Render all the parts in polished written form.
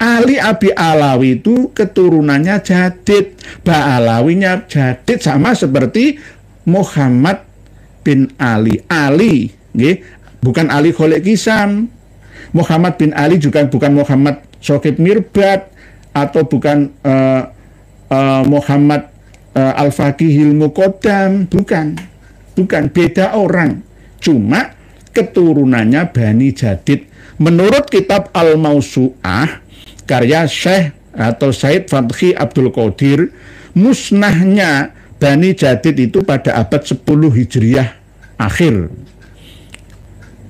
Ali Abi Alawi itu keturunannya Jadid, Ba'alawinya Jadid, sama seperti Muhammad bin Ali. Ali, bukan Ali Kholek Kisam. Muhammad bin Ali juga bukan Muhammad Shokib Mirbad, atau bukan Muhammad Al-Faqihil Muqaddam, bukan, beda orang, cuma keturunannya Bani Jadid. Menurut kitab Al-Mausu'ah karya Syekh atau Said Fathi Abdul Qadir, musnahnya Bani Jadid itu pada abad 10 Hijriah akhir.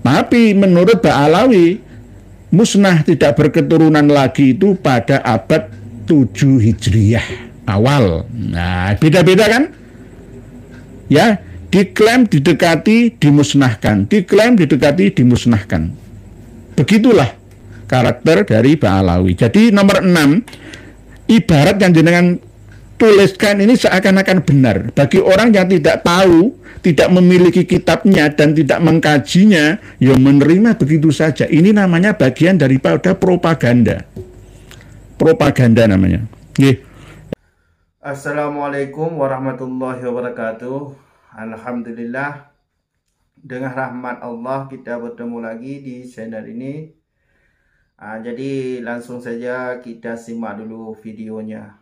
Tapi menurut Ba'alawi, musnah tidak berketurunan lagi itu pada abad 7 Hijriah awal. Nah, beda-beda kan? Ya, diklaim didekati, dimusnahkan. Diklaim didekati, dimusnahkan. Begitulah karakter dari Ba'alawi. Jadi nomor 6, ibarat yang jenengan tuliskan ini seakan-akan benar. Bagi orang yang tidak tahu, tidak memiliki kitabnya dan tidak mengkajinya, ya menerima begitu saja. Ini namanya bagian daripada propaganda. Propaganda namanya. Assalamualaikum warahmatullahi wabarakatuh. Alhamdulillah, dengan rahmat Allah kita bertemu lagi di channel ini. Jadi langsung saja kita simak dulu videonya.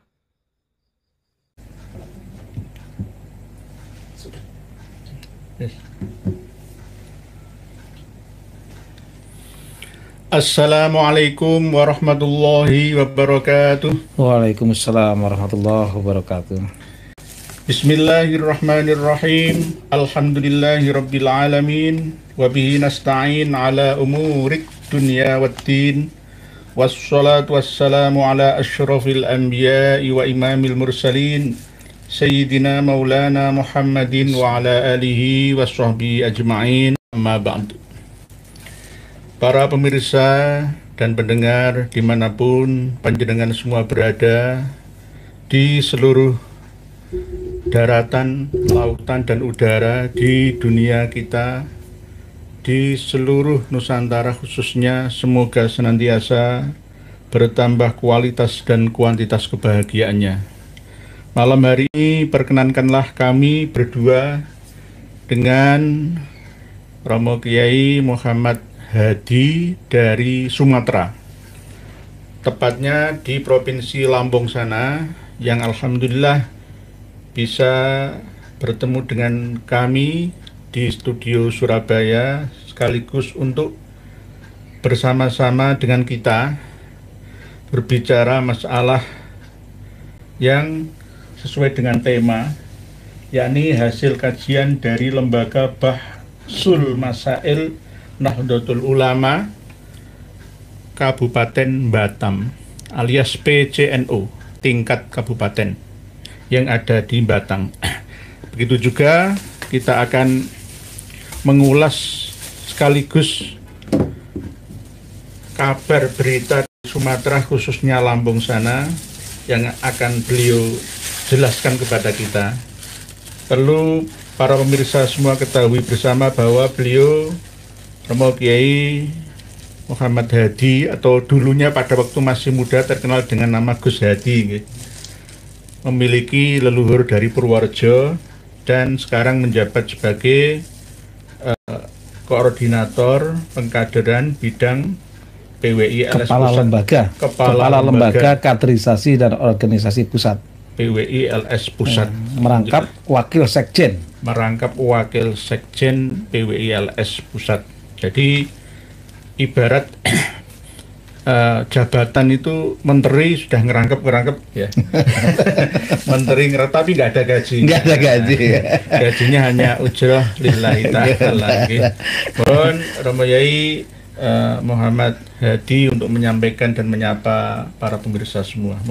Assalamualaikum warahmatullahi wabarakatuh. Waalaikumsalam warahmatullahi wabarakatuh. Bismillahirrahmanirrahim. Alhamdulillahirabbil alamin wa bihi nasta'in ala umurid dunya waddin. Wassalatu wassalamu ala asyrafil anbiya'i wa imamil mursalin Sayyidina Maulana Muhammadin wa ala alihi wa sahbihi ajma'in. Amma ba'du. Para pemirsa dan pendengar dimanapun panjenengan semua berada, di seluruh daratan, lautan, dan udara di dunia kita, di seluruh Nusantara khususnya, semoga senantiasa bertambah kualitas dan kuantitas kebahagiaannya. Malam hari ini perkenankanlah kami berdua dengan Romo Kiai Muhammad Hadi dari Sumatera, tepatnya di Provinsi Lampung sana, yang alhamdulillah bisa bertemu dengan kami di studio Surabaya, sekaligus untuk bersama-sama dengan kita berbicara masalah yang sesuai dengan tema, yakni hasil kajian dari Lembaga Bahsul Masail Nahdlatul Ulama Kabupaten Batam alias PCNO tingkat kabupaten yang ada di Batang. Begitu juga kita akan mengulas sekaligus kabar berita di Sumatera khususnya Lampung sana yang akan beliau jelaskan kepada kita. Perlu para pemirsa semua ketahui bersama bahwa beliau Romo Kiai Muhammad Hadi, atau dulunya pada waktu masih muda terkenal dengan nama Gus Hadi, memiliki leluhur dari Purworejo dan sekarang menjabat sebagai koordinator pengkaderan bidang PWI LS Kepala Lembaga Kaderisasi dan Organisasi Pusat PWI LS Pusat, merangkap Wakil Sekjen PWI LS Pusat. Jadi ibarat jabatan itu menteri sudah ngerangkep ya. Menteri tapi nggak ada gaji. Nggak ada gaji. Gajinya hanya ujrah lillahi ta'ala. Mohon Romo Yai Muhammad Hadi untuk menyampaikan dan menyapa para pemirsa semua.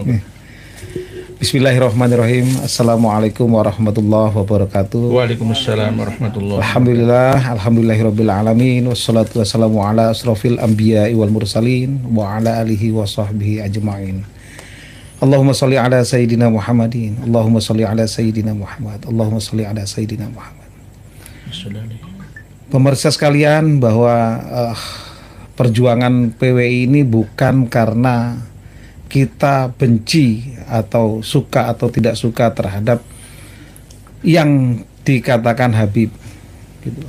Bismillahirrahmanirrahim. Assalamualaikum warahmatullahi wabarakatuh. Waalaikumsalam warahmatullahi wabarakatuh. Alhamdulillahirabbil alamin, wassalatu wassalamu ala asrofil anbiya'i wal mursalin wa ala alihi wa sahbihi ajma'in. Allahumma sholli ala sayyidina Muhammadin. Allahumma sholli ala sayyidina Muhammad. Allahumma sholli ala sayyidina Muhammad. Pemirsa sekalian, bahwa perjuangan PWI ini bukan karena kita benci atau suka atau tidak suka terhadap yang dikatakan Habib, gitu.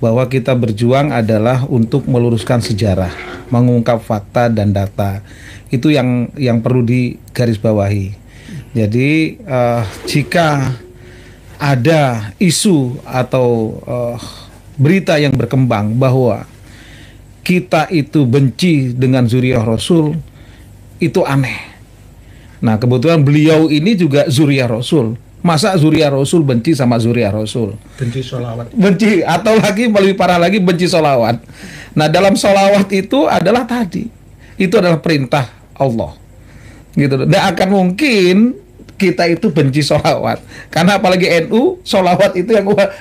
Bahwa kita berjuang adalah untuk meluruskan sejarah, mengungkap fakta dan data. Itu yang perlu digarisbawahi. Jadi jika ada isu atau berita yang berkembang bahwa kita itu benci dengan zuriyah Rasul, itu aneh. Nah, kebetulan beliau ini juga zuriyah Rasul. Masa zuriyah Rasul benci sama zuriyah Rasul? Benci sholawat. Benci, atau lagi lebih parah lagi, benci sholawat. Nah, dalam sholawat itu adalah tadi, itu adalah perintah Allah, gitu. Tidak akan mungkin kita itu benci sholawat, karena apalagi NU, sholawat itu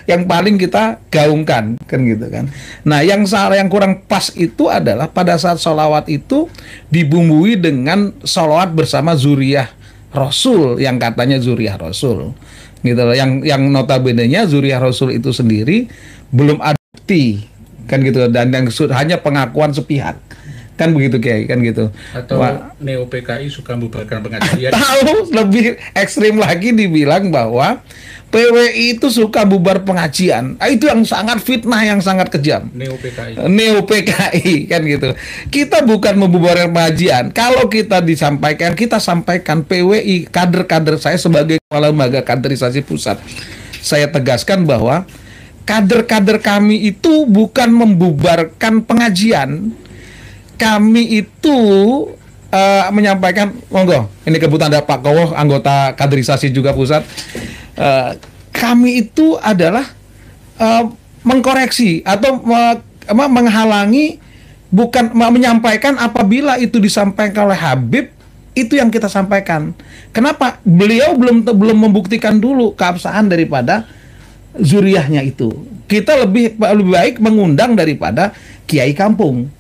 yang paling kita gaungkan, kan gitu kan. Nah, yang salah, yang kurang pas itu adalah pada saat sholawat itu dibumbui dengan sholawat bersama zuriyah Rasul, yang katanya zuriyah Rasul, gitu loh. Yang notabene-nya zuriyah Rasul itu sendiri belum ada bukti, kan gitu, dan yang hanya pengakuan sepihak. Kan begitu Kiai, kan gitu. Atau Neo PKI suka membubarkan pengajian. Tahu, lebih ekstrim lagi dibilang bahwa PWI itu suka bubar pengajian. Itu yang sangat fitnah, yang sangat kejam. Neo PKI. Neo PKI, kan gitu. Kita bukan membubarkan pengajian. Kalau kita kita sampaikan PWI, kader-kader saya sebagai kepala lembaga kaderisasi pusat. Saya tegaskan bahwa kader-kader kami itu bukan membubarkan pengajian. Kami itu menyampaikan, monggo, ini kebetulan ada Pak Kowo, anggota kaderisasi juga pusat. Kami itu adalah mengkoreksi atau menghalangi, bukan menyampaikan apabila itu disampaikan oleh Habib, itu yang kita sampaikan. Kenapa? Beliau belum membuktikan dulu keabsahan daripada zuriyahnya itu. Kita lebih baik mengundang daripada kiai kampung.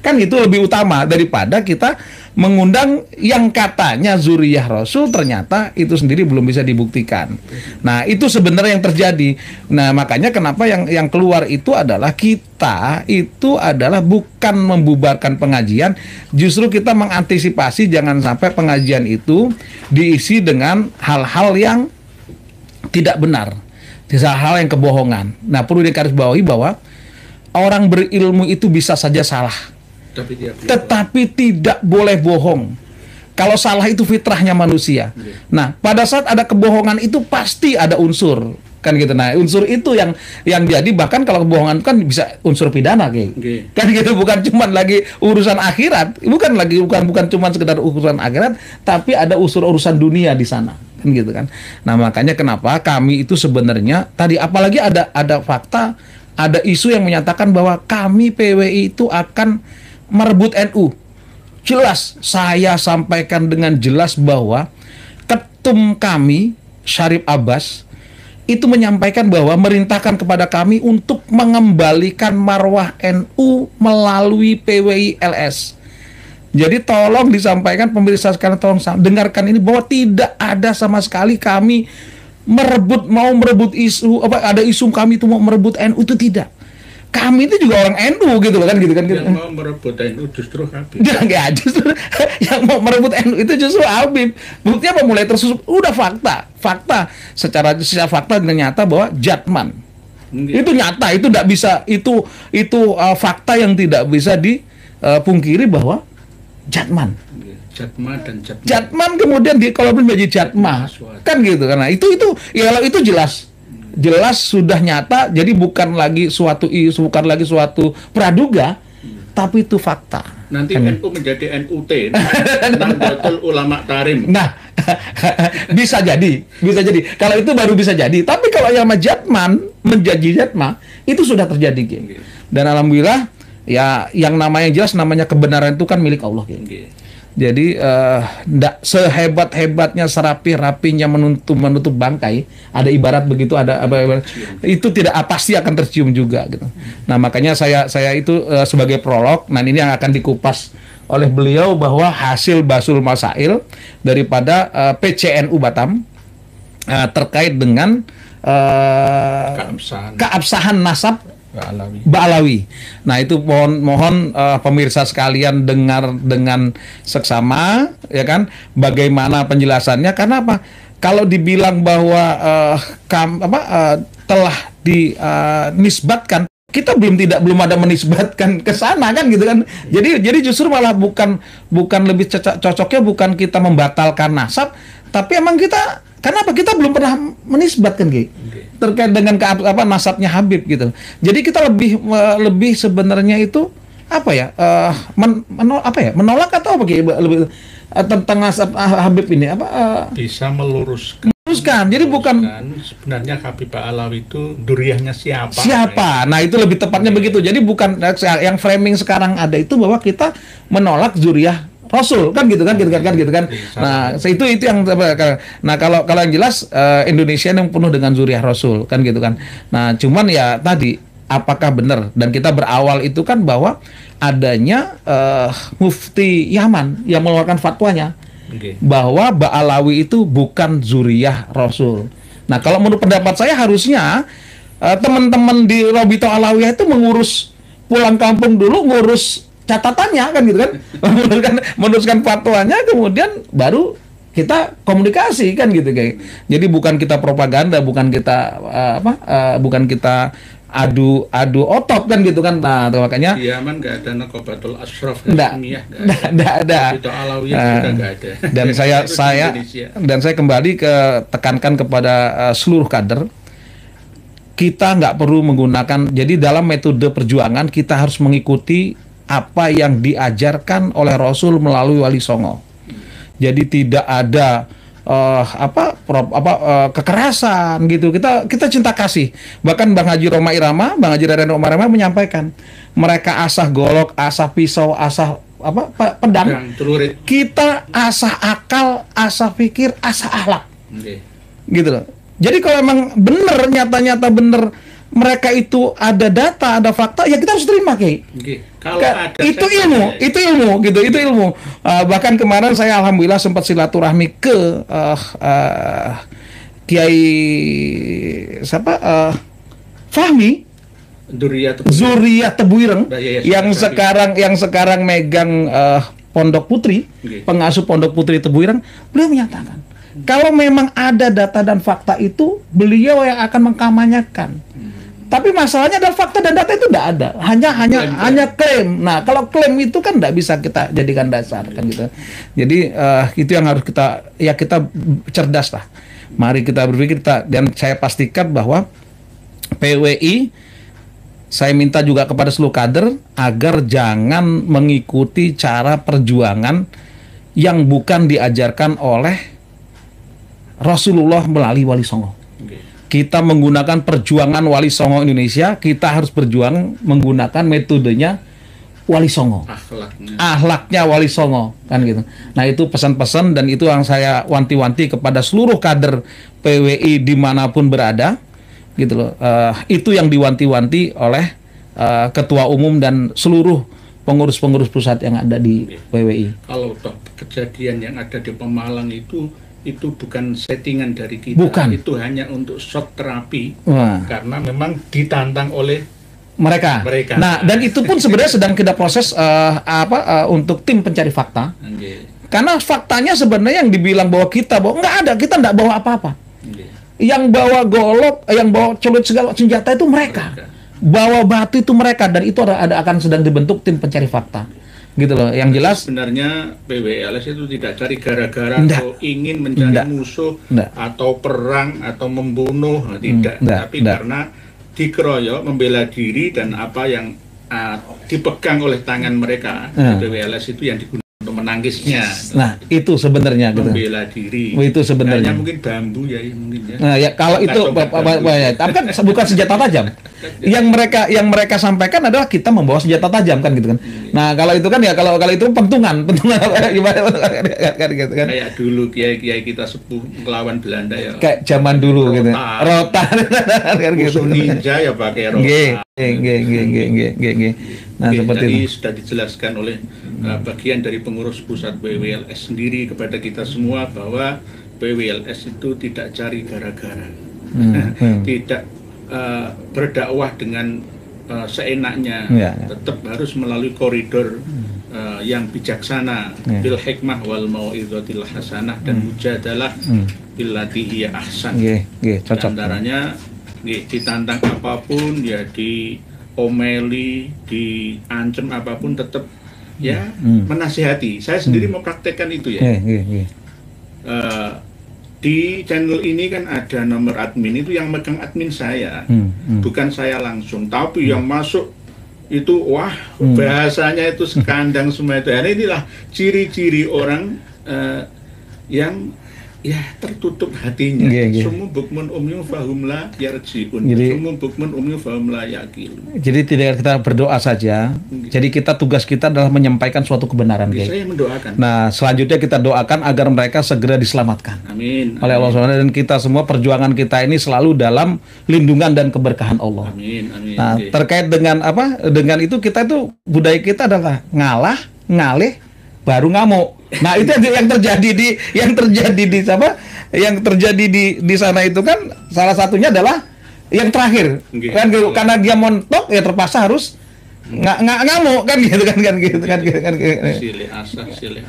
Kan itu lebih utama daripada kita mengundang yang katanya zuriyah Rasul, ternyata itu sendiri belum bisa dibuktikan. Nah, itu sebenarnya yang terjadi. Nah, makanya kenapa yang keluar itu adalah kita itu adalah bukan membubarkan pengajian, justru kita mengantisipasi jangan sampai pengajian itu diisi dengan hal-hal yang tidak benar, hal-hal yang kebohongan. Nah, perlu digarisbawahi bahwa orang berilmu itu bisa saja salah, tetapi tidak boleh bohong. Kalau salah itu fitrahnya manusia. Nah, pada saat ada kebohongan itu pasti ada unsur, kan gitu. Nah, unsur itu yang jadi, bahkan kalau kebohongan kan bisa unsur pidana, kan gitu. Bukan cuma lagi urusan akhirat, bukan cuma sekedar urusan akhirat, tapi ada urusan dunia di sana, kan gitu kan. Nah, makanya kenapa kami itu sebenarnya tadi, apalagi ada fakta, ada isu yang menyatakan bahwa kami PWI itu akan merebut NU. Jelas, saya sampaikan dengan jelas bahwa ketum kami, Syarif Abbas, itu menyampaikan bahwa merintahkan kepada kami untuk mengembalikan marwah NU melalui PWI LS. Jadi tolong disampaikan, pemirsa sekalian, tolong dengarkan ini, bahwa tidak ada sama sekali kami mau merebut isu, ada isu kami itu mau merebut NU, itu tidak. Kami itu juga orang NU, gitu loh, kan gitu kan. Yang mau merebut NU justru Habib. Justru yang mau merebut NU itu justru Habib. Buktinya apa? Mulai tersusup. Udah fakta. Secara fakta dan nyata bahwa Jatman. Itu nyata, itu tidak bisa, itu fakta yang tidak bisa dipungkiri bahwa Jatman. Jatman kemudian kalau menjadi Jatma, kan gitu. Karena itu ya, itu jelas sudah nyata. Jadi bukan lagi suatu isu, bukan lagi suatu praduga, tapi itu fakta. Nanti NU menjadi NUT, Nahdlatul Ulama Tarim. Nah, bisa jadi. Kalau itu baru bisa jadi. Tapi kalau yang Jatman menjadi Jatma, itu sudah terjadi, Dan alhamdulillah, ya, yang namanya jelas, namanya kebenaran itu kan milik Allah, Jadi ndak sehebat-hebatnya, serapi-rapinya menutup bangkai, ada ibarat begitu, itu tidak pasti akan tercium juga, gitu. Nah, makanya saya itu sebagai prolog, nah ini yang akan dikupas oleh beliau, bahwa hasil Basul Masail daripada PCNU Batam terkait dengan keabsahan nasab Ba'alawi. Nah, itu mohon pemirsa sekalian dengar dengan seksama, ya kan, bagaimana penjelasannya. Karena apa? Kalau dibilang bahwa telah dinisbatkan, kita belum ada menisbatkan ke sana kan gitu kan. Jadi justru malah bukan lebih cocoknya bukan kita membatalkan nasab, tapi emang kita kenapa kita belum pernah menisbatkan terkait dengan nasabnya Habib gitu. Jadi kita lebih sebenarnya itu menolak atau apa lebih tentang nasab Habib ini bisa meluruskan. Jadi bukan sebenarnya Habib Ba'alawi itu duriyahnya siapa? Nah, itu lebih tepatnya begitu. Jadi bukan yang framing sekarang ada itu bahwa kita menolak zuriyah Rasul kan gitu kan. Nah, itu yang kalau yang jelas Indonesia yang penuh dengan zuriyah Rasul kan gitu kan. Nah, cuman ya tadi apakah benar, dan kita berawal itu kan bahwa adanya mufti Yaman yang mengeluarkan fatwanya bahwa Ba'alawi itu bukan zuriyah Rasul. Nah, kalau menurut pendapat saya harusnya teman-teman di Robito Alawiyah itu mengurus pulang kampung dulu, ngurus catatannya kan gitu kan, meneruskan fatwanya, kemudian baru kita komunikasi kan gitu kayak. Jadi bukan kita propaganda, bukan kita bukan kita adu otot kan gitu kan. Nah, makanya di Yaman nggak ada Naqabatul Ashraf, nggak ada. Itu Alawiyah juga nggak ada. Dan saya kembali tekankan kepada seluruh kader, kita nggak perlu menggunakan. Jadi dalam metode perjuangan kita harus mengikuti apa yang diajarkan oleh Rasul melalui Wali Songo. Jadi tidak ada kekerasan gitu. Kita cinta kasih. Bahkan Bang Haji Roma Irama, Bang Haji Reren Roma Irama menyampaikan, mereka asah golok, asah pisau, asah pedang. Kita asah akal, asah pikir, asah akhlak. Gitu loh. Jadi kalau emang bener, nyata-nyata bener mereka itu ada data, ada fakta, ya kita harus terima, Kalau ada itu ilmu gitu, itu ilmu. Bahkan kemarin saya alhamdulillah sempat silaturahmi ke Kiai Fahmi Zuriyah Tebuireng yang sekarang megang Pondok Putri, pengasuh Pondok Putri Tebuireng. Beliau menyatakan kalau memang ada data dan fakta itu, beliau yang akan mengkampanyekan. Tapi masalahnya adalah fakta dan data itu tidak ada, hanya klaim. Nah, kalau klaim itu kan tidak bisa kita jadikan dasar kan gitu. Jadi itu yang harus kita cerdas lah. Mari kita berpikir dan saya pastikan bahwa PWI, saya minta juga kepada seluruh kader agar jangan mengikuti cara perjuangan yang bukan diajarkan oleh Rasulullah melalui Wali Songo. Kita menggunakan perjuangan Wali Songo Indonesia, kita harus berjuang menggunakan metodenya Wali Songo. Akhlaknya Wali Songo kan gitu. Nah, itu pesan-pesan dan itu yang saya wanti-wanti kepada seluruh kader PWI dimanapun berada gitu loh. Itu yang diwanti-wanti oleh ketua umum dan seluruh pengurus-pengurus pusat yang ada di PWI. Kalau toh kejadian yang ada di Pemalang itu bukan settingan dari kita. Bukan. Itu hanya untuk shock terapi. Karena memang ditantang oleh mereka. Nah, dan itu pun sebenarnya sedang kita proses untuk tim pencari fakta. Karena faktanya sebenarnya yang dibilang bahwa kita nggak ada, kita nggak bawa apa-apa. Yang bawa golok, yang bawa celurit segala senjata itu mereka. Bawa batu itu mereka, dan itu akan sedang dibentuk tim pencari fakta. Gitu loh, yang jelas sebenarnya PWLS itu tidak cari gara-gara atau ingin mencari musuh atau perang atau membunuh, tapi karena dikeroyok, membela diri, dan apa yang dipegang oleh tangan mereka PWLS itu yang digunakan untuk menangkisnya. Nah, itu sebenarnya membela diri. Itu sebenarnya. Hanya mungkin bambu mungkin ya. Nah, ya kalau itu tapi kan bukan senjata tajam. Yang mereka sampaikan adalah kita membawa senjata tajam kan gitu kan. Nah, kalau itu kan ya kalau itu pentungan gimana kan gitu kan. Kayak dulu kiai kita sepuh melawan Belanda ya. Kayak zaman dulu gitu. Rotan kan gitu. Ninja ya pakai rotan. Nah, seperti tadi itu sudah dijelaskan oleh bagian dari pengurus pusat PWLS sendiri kepada kita semua bahwa PWLS itu tidak cari gara-gara, tidak berdakwah dengan seenaknya, Ya. tetap harus melalui koridor yang bijaksana, bil hikmah wal mau'izatil hasanah dan mujadalah billati hiya ahsan. Di Cocok. antaranya ditantang apapun ya, diomeli, diancam apapun tetap ya menasihati. Saya sendiri mempraktekkan itu ya. Di channel ini kan ada nomor admin, itu yang megang admin saya, bukan saya langsung, tapi yang masuk itu wah bahasanya itu sekandang semua itu. Nah, inilah ciri-ciri orang yang ya tertutup hatinya. Summun bukmun umyun fahum la yarji'un. Summun bukmun umyun fahum la yaqilun. Jadi tidak kita berdoa saja. Jadi tugas kita adalah menyampaikan suatu kebenaran. Saya mendoakan. Nah, selanjutnya kita doakan agar mereka segera diselamatkan. Amin. Oleh Allah SWT, dan kita semua perjuangan kita ini selalu dalam lindungan dan keberkahan Allah. Amin. Nah, terkait dengan apa? Dengan itu kita itu budaya kita adalah ngalah, ngalih, baru ngamuk. Nah, itu yang terjadi di apa? Yang terjadi di sana itu kan salah satunya adalah yang terakhir. Kan karena dia montok ya terpaksa harus ngamuk kan gitu. Silih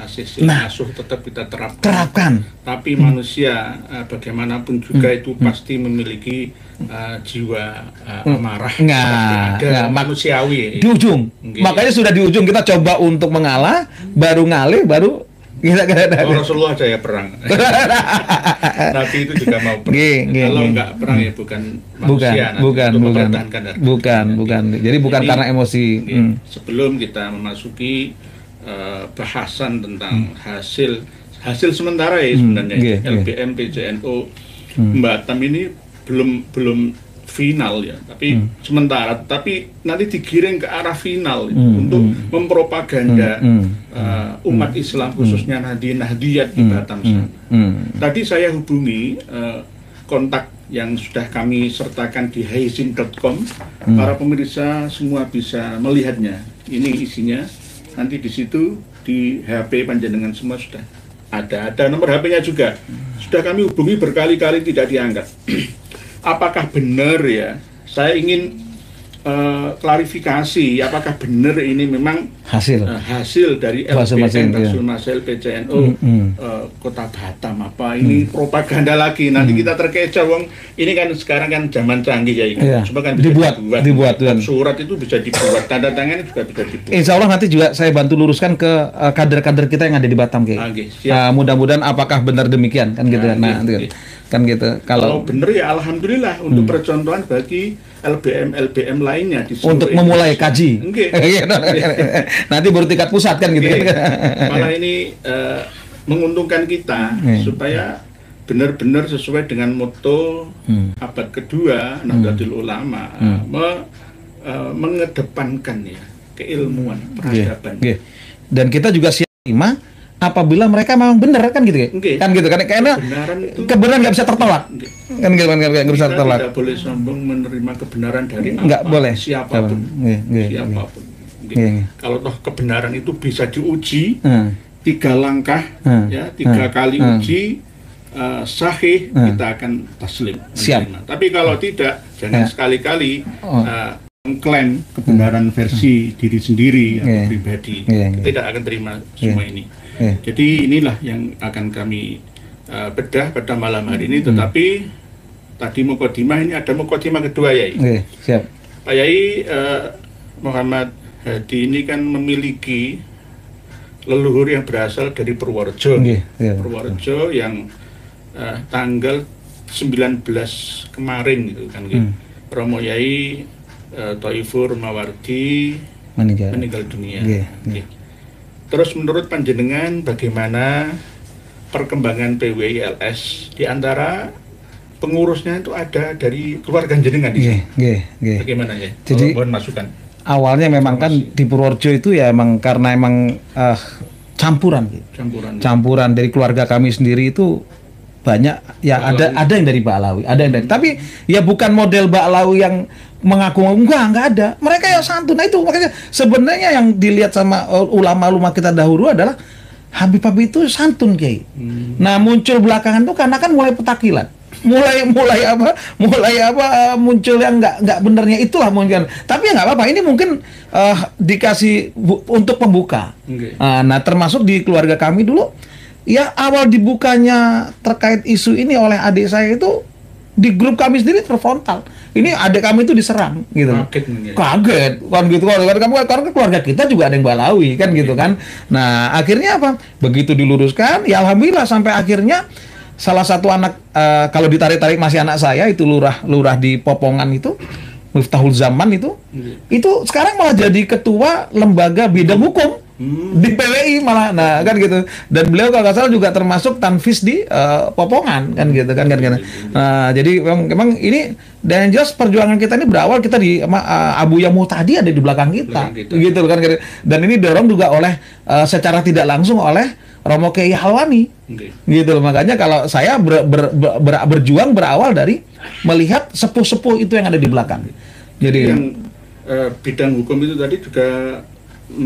asih, asuh tetap kita terapkan. Tapi manusia bagaimanapun juga itu pasti memiliki jiwa amarah. Ada manusiawi. Di ujung. Makanya sudah di ujung kita coba untuk mengalah, baru ngalih, baru kita Rasulullah saya perang. Nabi itu juga mau perang. Kalau enggak perang ya bukan manusia. Bukan. Jadi bukan karena emosi. Sebelum kita memasuki bahasan tentang hasil sementara ya sebenarnya LBM PJNO Batam ini belum final ya, tapi sementara, tapi nanti digiring ke arah final untuk mempropaganda umat Islam khususnya Nahdiyat di Batam sana. Tadi saya hubungi kontak yang sudah kami sertakan di haisin.com. Para pemirsa semua bisa melihatnya. Ini isinya. Nanti di situ di HP panjenengan semua sudah ada nomor HP-nya juga. Sudah kami hubungi berkali-kali tidak diangkat. Apakah benar ya? Saya ingin klarifikasi, apakah benar ini memang hasil dari LPN Rasul PCNO Kota Batam apa ini propaganda lagi? Nanti kita terkecoh, wong ini kan sekarang kan zaman canggih ya, coba kan dibuat surat itu bisa dibuat, tanda tangan juga bisa dibuat. Insya Allah nanti juga saya bantu luruskan ke kader-kader kita yang ada di Batam, mudah-mudahan apakah benar demikian kan gitu. Kan gitu. Kalau benar ya alhamdulillah untuk percontohan bagi LBM lainnya di untuk memulai kaji. Nanti baru tingkat pusat kan gitu. Malah ini menguntungkan kita supaya benar-benar sesuai dengan moto abad kedua Nahdlatul Ulama, mengedepankan ya keilmuan, peradaban. Dan kita juga siap terima apabila mereka memang benar kan gitu kan gitu kan, karena kebenaran nggak bisa tertolak kan gitu kan, nggak bisa tertolak. Tidak boleh sombong menerima kebenaran dari nggak boleh siapapun. Kalau toh kebenaran itu bisa diuji 3 langkah ya, 3 kali uji sahih, kita akan taslim. Siap. Tapi kalau tidak, jangan sekali-kali mengklaim kebenaran versi diri sendiri atau pribadi. Kita tidak akan terima semua ini. Jadi inilah yang akan kami bedah pada malam hari ini. Tetapi tadi mukadimah, ini ada mukadimah kedua ya. Siap. Pak Yai Muhammad Hadi ini kan memiliki leluhur yang berasal dari Purworejo. Purworejo yang tanggal 19 kemarin gitu kan. Romo Yai Thaifur Mawardi meninggal dunia. Terus menurut panjenengan bagaimana perkembangan PWILS? Di antara pengurusnya itu ada dari keluarga jenengan di sini. Bagaimana ya? Jadi mohon masukan. Awalnya memang kan di Purworejo itu ya emang karena emang campuran dari keluarga kami sendiri itu banyak ya, ada yang dari Ba'alawi, ada yang dari, tapi ya bukan model Ba'alawi yang mengaku enggak ada. Mereka yang santun. Nah itu makanya sebenarnya yang dilihat sama ulama-ulama kita dahulu adalah Habib itu santun, Kiai. Nah muncul belakangan tuh karena kan mulai petakilan. mulai muncul yang nggak benernya, itulah mungkin. Tapi ya nggak apa-apa, ini mungkin dikasih untuk pembuka. Nah, termasuk di keluarga kami dulu, ya awal dibukanya terkait isu ini oleh adik saya itu di grup kami sendiri terfrontal. Ini adik kami itu diserang gitu. Kaget kan gitu, karena keluarga kita juga ada yang Balawi kan gitu kan. Nah, akhirnya apa? Begitu diluruskan, ya alhamdulillah sampai akhirnya salah satu anak, kalau ditarik-tarik masih anak saya itu lurah di Popongan itu, Miftahul Zaman itu sekarang malah jadi ketua lembaga bidang hukum di PWI malah, nah kan gitu. Dan beliau kalau nggak salah juga termasuk tanfis di Popongan kan gitu kan. Nah, jadi memang ini, dan jelas perjuangan kita ini berawal kita di Abu Yamuh tadi ada di belakang kita, gitu kan. Dan ini dorong juga oleh secara tidak langsung oleh Romo Kiai Halwani, gitu loh. Makanya kalau saya berjuang berawal dari melihat sepuh-sepuh itu yang ada di belakang. Jadi yang bidang hukum itu tadi juga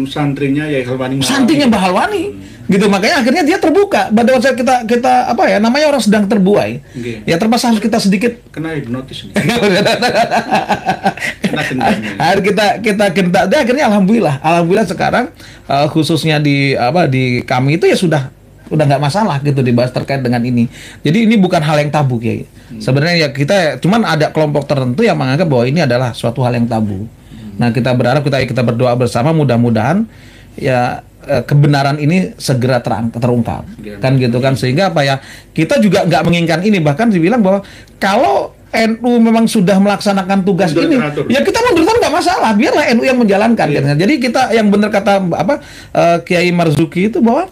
santrinya Yai Halwani. Santrinya Mbah Halwani, gitu. Makanya akhirnya dia terbuka. Pada waktu kita apa ya namanya, orang sedang terbuai. Ya terpaksa harus kita sedikit kena hipnotis. kita gentak. Dan akhirnya alhamdulillah sekarang khususnya di kami itu ya udah nggak masalah gitu dibahas terkait dengan ini. Jadi ini bukan hal yang tabu ya. Sebenarnya ya kita cuman ada kelompok tertentu yang menganggap bahwa ini adalah suatu hal yang tabu. Nah, kita berharap kita berdoa bersama, mudah-mudahan ya kebenaran ini segera terungkap, kan gitu kan. Sehingga apa ya, kita juga nggak menginginkan ini, bahkan dibilang bahwa kalau NU memang sudah melaksanakan tugas ini, ya kita mundurkan nggak masalah, biarlah NU yang menjalankan. Jadi kita yang benar kata Kiai Marzuki itu bahwa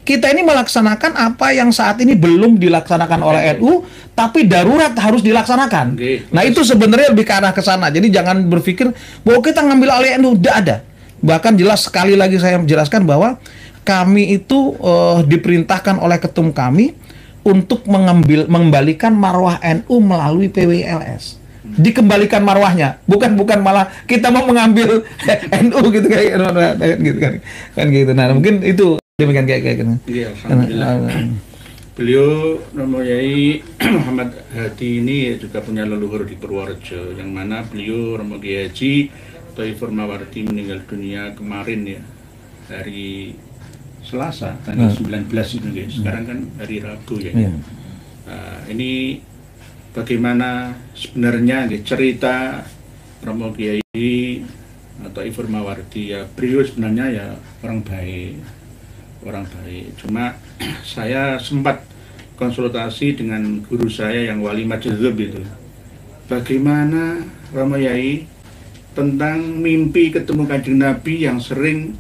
kita ini melaksanakan apa yang saat ini belum dilaksanakan oleh NU, tapi darurat harus dilaksanakan. Nah, itu sebenarnya lebih ke arah ke sana. Jadi jangan berpikir bahwa kita ngambil alih NU, tidak ada. Bahkan jelas sekali lagi saya menjelaskan bahwa kami itu diperintahkan oleh ketum kami untuk mengembalikan marwah NU melalui PWLS. Dikembalikan marwahnya, bukan malah kita mau mengambil NU gitu kan gitu. Nah, mungkin itu demikian kayak gitu. Iya, alhamdulillah. Beliau Romo Yai Muhammad Hadi ini juga punya leluhur di Purworejo, yang mana beliau Romo Kiai Haji Thaifur Mawardi meninggal dunia kemarin ya, hari Selasa tanggal 19 itu ya. Sekarang kan hari Rabu ya. Ini bagaimana sebenarnya cerita Romo Kiai Thaifur Mawardi ya. Beliau sebenarnya ya orang baik. Cuma saya sempat konsultasi dengan guru saya yang wali majdzub itu. Bagaimana Romo Yai tentang mimpi ketemu Kanjeng Nabi yang sering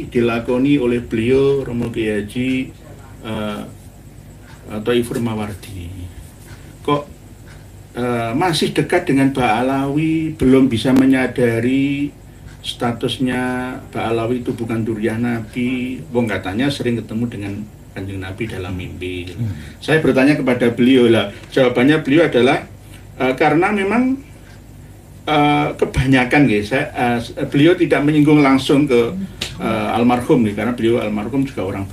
dilakoni oleh beliau Romo Kiai Haji Thaifur Mawardi. Kok masih dekat dengan Mbak Alawi, belum bisa menyadari statusnya Mbak Alawi itu bukan duriah Nabi. Wong katanya sering ketemu dengan Kanjeng Nabi dalam mimpi. Saya bertanya kepada beliau lah, jawabannya beliau adalah karena memang kebanyakan beliau tidak menyinggung langsung ke almarhum karena beliau almarhum juga orang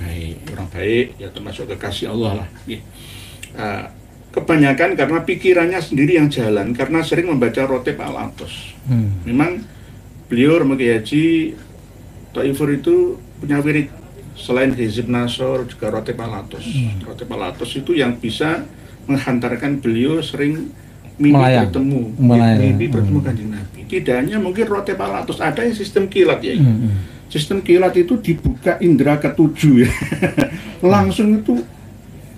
baik ya, termasuk kekasih Allah lah. Kebanyakan karena pikirannya sendiri yang jalan, karena sering membaca Rotib Al-Atos. Memang beliau Romo Kiai Haji Thaifur itu punya wirid selain Hizib Nasor juga Rotib Al-Atos. Rotib Al-Atos itu yang bisa menghantarkan beliau sering mimpi bertemu Kanjeng Nabi. Tidak hanya mungkin Rotib Al-Atos, ada yang sistem kilat ya. Sistem kilat itu dibuka indera ketujuh ya. Langsung itu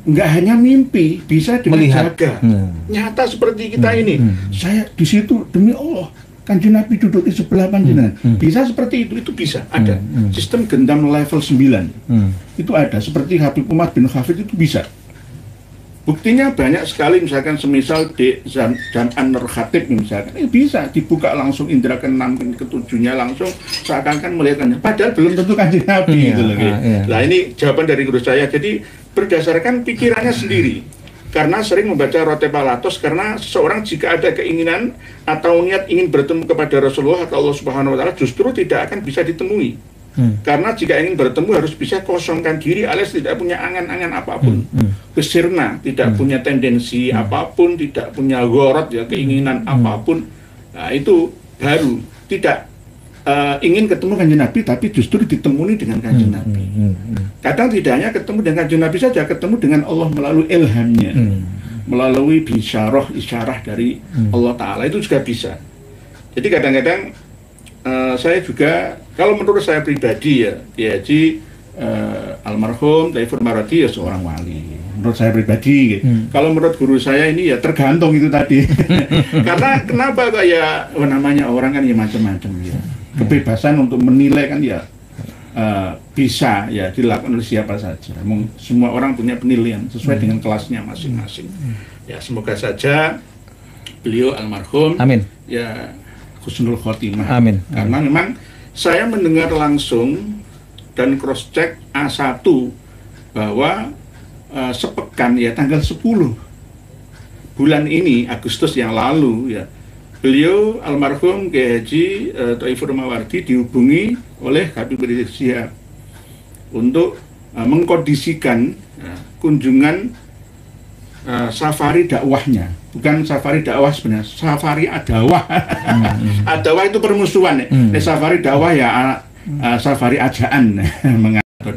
nggak hanya mimpi, bisa dijaga. Nyata seperti kita ini. Saya di situ demi Allah, Kanjeng Nabi duduk di sebelah panjenengan. Bisa seperti itu bisa, ada. Sistem gendam level 9. Itu ada, seperti Habib Umar bin Hafid itu bisa. Buktinya banyak sekali, misalkan semisal di Jam'an Nur Khatib misalkan, bisa dibuka langsung indera ke-6 ke-7-nya langsung seakan-akan melihatnya. Padahal belum tentu Kanjeng Nabi gitu loh. Nah, ini jawaban dari guru saya. Jadi berdasarkan pikirannya sendiri. Karena sering membaca Rotib Al-Atos, karena seseorang jika ada keinginan atau niat ingin bertemu kepada Rasulullah atau Allah Subhanahu wa taala justru tidak akan bisa ditemui. Karena jika ingin bertemu harus bisa kosongkan diri alias tidak punya angan-angan apapun. Kesirna, tidak punya tendensi apapun, tidak punya gorot ya, keinginan apapun. Nah, itu baru tidak ingin ketemu Kanjeng Nabi tapi justru ditemui dengan Kanjeng Nabi. Kadang tidak hanya ketemu dengan Kanjeng Nabi saja, ketemu dengan Allah melalui ilhamnya. Melalui isyarah dari Allah Ta'ala, itu juga bisa. Jadi kadang-kadang saya juga, kalau menurut saya pribadi ya, Kiai Haji almarhum Taifur Marwadi ya seorang wali. Menurut saya pribadi, kalau menurut guru saya ini ya tergantung itu tadi. Karena kenapa kok ya, namanya orang kan ya macam-macam ya. Kebebasan untuk menilai kan ya bisa ya dilakukan oleh siapa saja. Semua orang punya penilaian sesuai dengan kelasnya masing-masing. Ya semoga saja beliau almarhum Amin. Ya husnul khotimah. Amin. Karena memang saya mendengar langsung dan cross check A1 bahwa sepekan ya tanggal 10 bulan ini Agustus yang lalu ya, beliau almarhum Kiai Haji Taifur Mawardi dihubungi oleh Habib Rizik Syihab untuk mengkondisikan kunjungan safari dakwahnya, bukan safari dakwah sebenarnya, safari adawah. Adawah itu permusuhan ya. Safari dakwah ya safari ajaan atau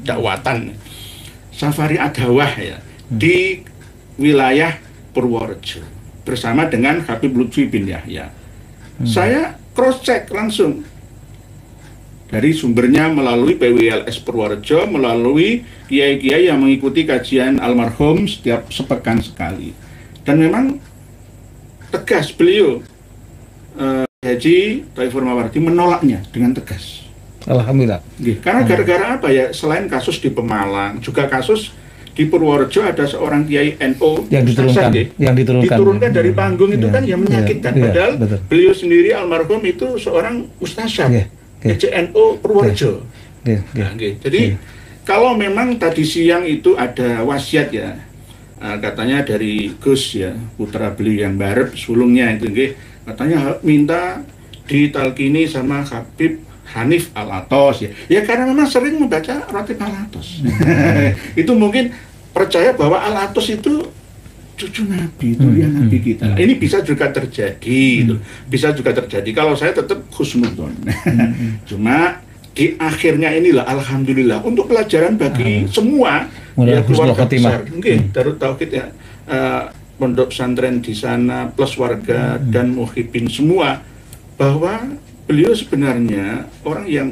dakwatan. Safari adawah ya di wilayah Purworejo bersama dengan Habib Lutfi bin Yahya. Saya cross check langsung dari sumbernya melalui PWLS Purworejo, melalui kiai-kiai yang mengikuti kajian almarhum setiap sepekan sekali. Dan memang tegas beliau Haji Taifur Mawardi menolaknya dengan tegas. Alhamdulillah. Karena gara-gara apa ya? Selain kasus di Pemalang, juga kasus di Purworejo ada seorang kiai NU yang diturunkan dari panggung itu kan yang menyakitkan. Padahal beliau sendiri almarhum itu seorang ustadzah NU Purworejo. Jadi kalau memang tadi siang itu ada wasiat ya, katanya dari Gus ya, putra beliau yang barep sulungnya itu, katanya minta ditalkini sama Habib Hanif Al-Atos ya. Ya karena memang sering membaca Ratib Al-Atos. Itu mungkin percaya bahwa Al-Atos itu cucu Nabi, tulian Nabi kita. Ini bisa juga terjadi, bisa juga terjadi. Kalau saya tetap husnudzon. Cuma di akhirnya inilah alhamdulillah untuk pelajaran bagi semua ya, keluarga besar. Mungkin Darut Tauhid ya, pondok pesantren di sana plus warga dan muhibin semua, bahwa beliau sebenarnya orang yang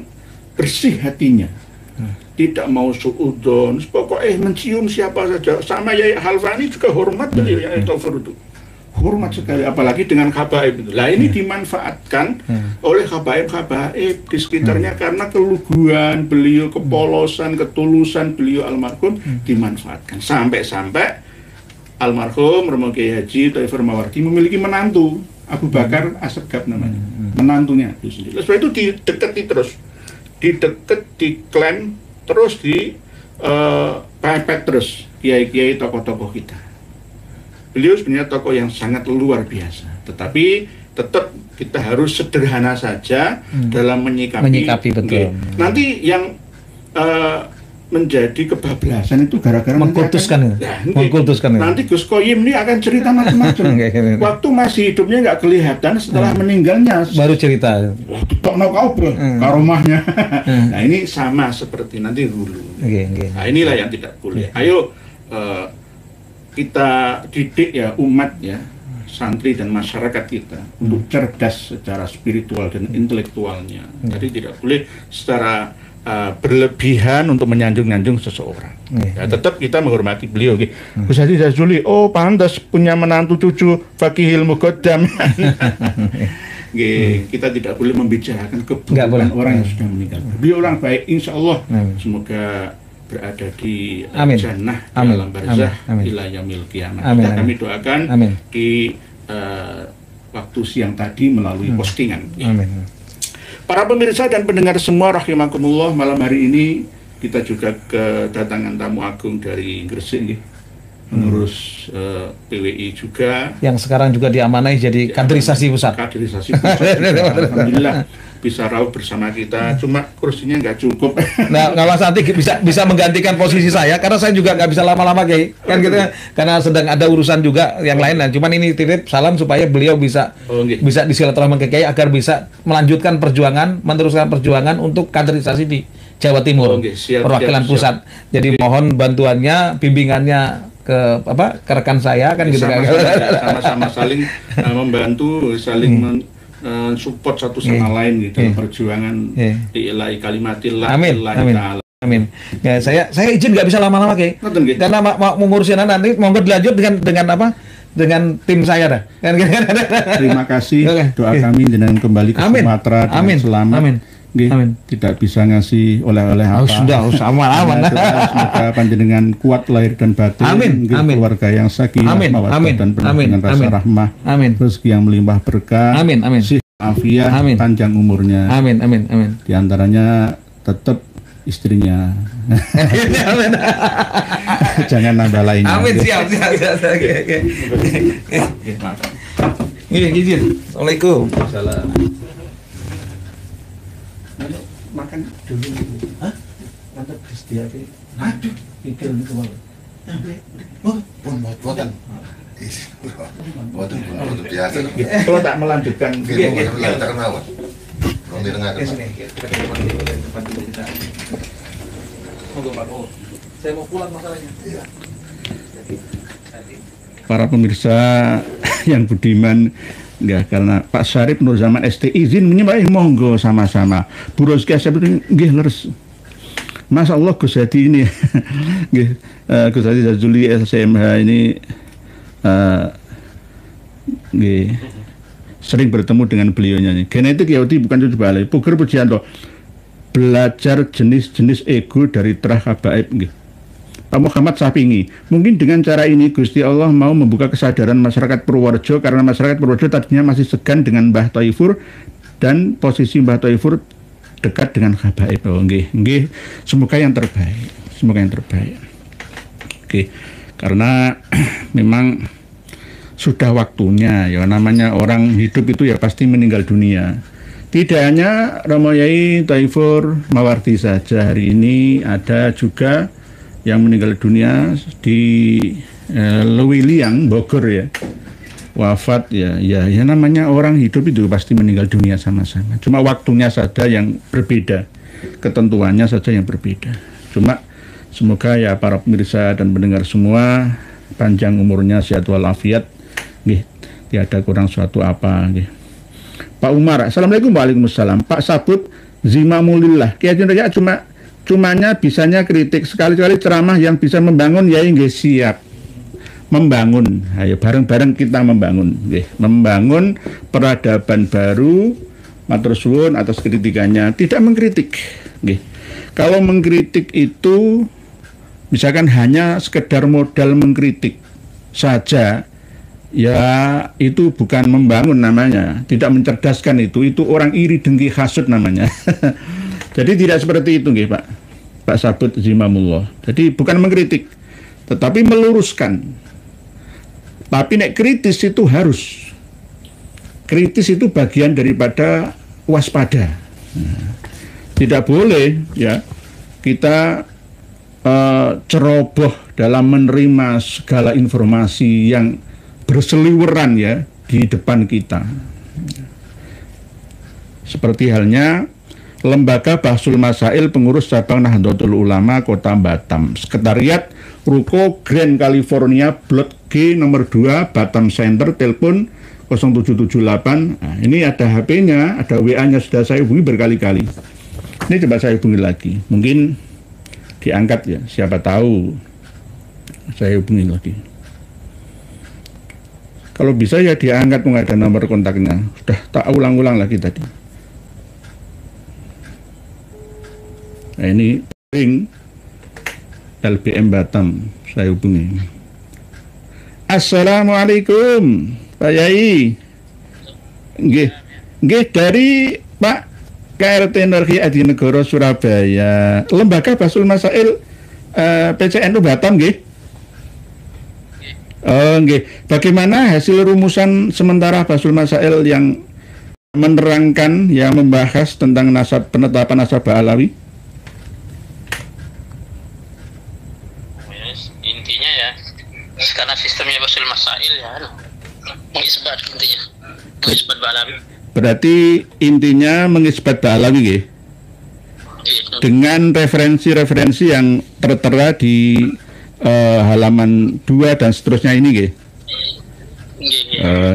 bersih hatinya, tidak mau suudon, pokoknya mencium siapa saja. Sama Yai Halfani juga hormat beliau, Yai Taufur itu hormat sekali, apalagi dengan habaib itu. Lah ini dimanfaatkan oleh habaib di sekitarnya karena keluguan beliau, kepolosan, ketulusan beliau almarhum dimanfaatkan. Sampai-sampai almarhum Romo Kiai Haji Taifur Mawardi memiliki menantu, Abu Bakar Assegaf namanya, menantunya itu sendiri. Setelah itu dideketi terus, diklaim terus, pepet terus kiai-kiai tokoh-tokoh kita. Beliau sebenarnya tokoh yang sangat luar biasa, tetapi tetap kita harus sederhana saja dalam menyikapi betul. Nanti yang menjadi kebablasan itu gara-gara mengkultuskan. Nanti Gus Koyim ini akan cerita macam-macam. Waktu masih hidupnya nggak kelihatan, setelah meninggalnya baru cerita. Tokno kau karomahnya. Nah ini sama seperti nanti dulu. Nah inilah yang tidak boleh. Ayo kita didik ya umat ya, santri dan masyarakat kita untuk cerdas secara spiritual dan intelektualnya. Jadi tidak boleh secara berlebihan untuk menyanjung-nyanjung seseorang. Ya, tetap kita menghormati beliau. Gus Haji Jazuli, oh pantas punya menantu cucu Fakihil Muqaddam. Kita tidak boleh membicarakan keburukan orang yang sudah meninggal. Beliau orang baik, insya Allah. Semoga berada di jannah dalam barzah ila yaumil qiyamah. Kami doakan di waktu siang tadi melalui postingan. Para pemirsa dan pendengar semua rahimakumullah, malam hari ini kita juga kedatangan tamu agung dari Gresik. pengurus PWI juga. Yang sekarang juga diamanai jadi kaderisasi pusat. Kaderisasi pusat juga, alhamdulillah bisa rauh bersama kita. Cuma kursinya nggak cukup. Nah, Mas Santi bisa menggantikan posisi saya karena saya juga nggak bisa lama-lama Kiai. Kan gitu kan. Karena sedang ada urusan juga yang lain. Nah, cuman ini titip salam supaya beliau bisa bisa disilaturahmi ke Kiai agar bisa melanjutkan perjuangan, meneruskan perjuangan untuk kaderisasi di Jawa Timur, perwakilan pusat. Jadi mohon bantuannya, bimbingannya ke rekan saya kan gitu kan. Sama-sama saling membantu, saling support satu sama lain gitu perjuangan ilahi kalimatillah. Amin. Amin. Ya, saya izin nggak bisa lama-lama Kiai. Karena mau ngurusin nanti monggo dilanjut dengan tim saya dah. Terima kasih. Doa kami dengan kembali ke Sumatera dengan selamat. Amin. Tidak bisa ngasih oleh-oleh apa. Sudah aman. Semoga panjenengan kuat lahir dan batin. Amin. Keluarga yang sakinah, mawaddah dan penuh dengan rasa rahmah. Rezeki yang melimpah berkah. Amin. Sehat afiat, panjang umurnya. Amin. Di antaranya tetap istrinya. Jangan nambah lainnya. Amin. Siap. Izin. Assalamualaikum. Salam. Makan dulu. Hah? Mantap disediakan. Aduh, pikir itu malah. Buatan biasa. Kalau tak melanjutkan, melanjutkan mawon. Belum didengarkan. Saya mau pulang masalahnya. Para pemirsa yang budiman, ya, karena Pak Syarif Nur Zaman ST izin menyimak, monggo sama-sama. Bu Roski Asep itu nggih leres. Masya Allah Gus Hadi ini nggih, Gus Hadi Zazuli SMH ini nggih sering bertemu dengan beliaunya. Genetik Yahudi bukan cucu balai. Puger Pujianto belajar jenis-jenis ego dari Terah Habaib nggih. Pak Muhammad Sapingi, mungkin dengan cara ini Gusti Allah mau membuka kesadaran masyarakat Purworejo, karena masyarakat Purworejo tadinya masih segan dengan Mbah Thaifur dan posisi Mbah Thaifur dekat dengan Habaib. Oh, nggih. Semoga yang terbaik. Oke. Karena memang sudah waktunya, ya, namanya orang hidup itu ya pasti meninggal dunia. Tidak hanya Romo Yai Thaifur Mawardi saja, hari ini ada juga yang meninggal dunia di Lewiliang, Bogor ya, wafat ya namanya orang hidup itu pasti meninggal dunia sama-sama. Cuma waktunya saja yang berbeda, ketentuannya saja yang berbeda. Cuma semoga ya para pemirsa dan pendengar semua panjang umurnya, sehat walafiat, nggih, tiada kurang suatu apa, nggih. Pak Umar, Assalamualaikum. Waalaikumsalam. Pak Sabut Zimamulillah, Kiai Raja cumanya bisanya kritik, sekali-kali ceramah yang bisa membangun, ya nggih siap membangun. Ayo bareng-bareng kita membangun, nggih, membangun peradaban baru. Matur suwun atas kritikannya, tidak mengkritik, nggih. Kalau mengkritik itu misalkan hanya sekedar modal mengkritik saja, ya itu bukan membangun namanya, tidak mencerdaskan, itu orang iri dengki hasud namanya. Jadi tidak seperti itu nggih Pak Sabut Zimamullah. Jadi bukan mengkritik, tetapi meluruskan. Tapi nek kritis itu harus. Kritis itu bagian daripada waspada. Tidak boleh ya kita ceroboh dalam menerima segala informasi yang berseliweran ya di depan kita. Seperti halnya Lembaga Bahsul Masail Pengurus Cabang Nahdlatul Ulama Kota Batam, Sekretariat Ruko Grand California Blok G nomor 2 Batam Center, telepon 0778. Nah, ini ada HP-nya, ada WA-nya, sudah saya hubungi berkali-kali. Ini coba saya hubungi lagi, mungkin diangkat ya, siapa tahu saya hubungi lagi. Kalau bisa ya diangkat, nggak ada nomor kontaknya. Sudah tak ulang-ulang lagi tadi. Nah, ini ring LBM Batam, saya hubungi. Assalamualaikum Pak Yai. Nggih dari Pak KRT Energi Adinegoro Surabaya, Lembaga Bahsul Masail PCNU Batam nggih. Nggih. Bagaimana hasil rumusan sementara Basul Masail yang menerangkan, yang membahas tentang penetapan nasabah alawi? Intinya ya, karena sistemnya Basul Masail ya, mengisbat intinya, mengisbat Ba'alawi. Berarti intinya mengisbat Ba'alawi, nggih? Dengan referensi-referensi yang tertera di halaman 2 dan seterusnya ini, nggih.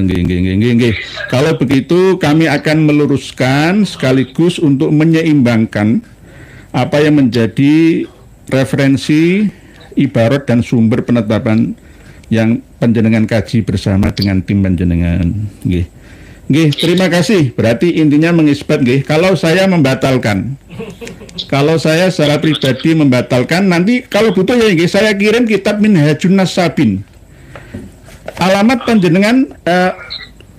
Nggih. Kalau begitu kami akan meluruskan sekaligus untuk menyeimbangkan apa yang menjadi referensi, ibarat dan sumber penetapan yang panjenengan kaji bersama dengan tim panjenengan. Nggih. Nggih, terima kasih. Berarti intinya mengisbat, nggih. Kalau saya membatalkan, kalau saya secara pribadi membatalkan, nanti kalau butuh ya nggih, saya kirim kitab Minhajun Nasabin. Alamat panjenengan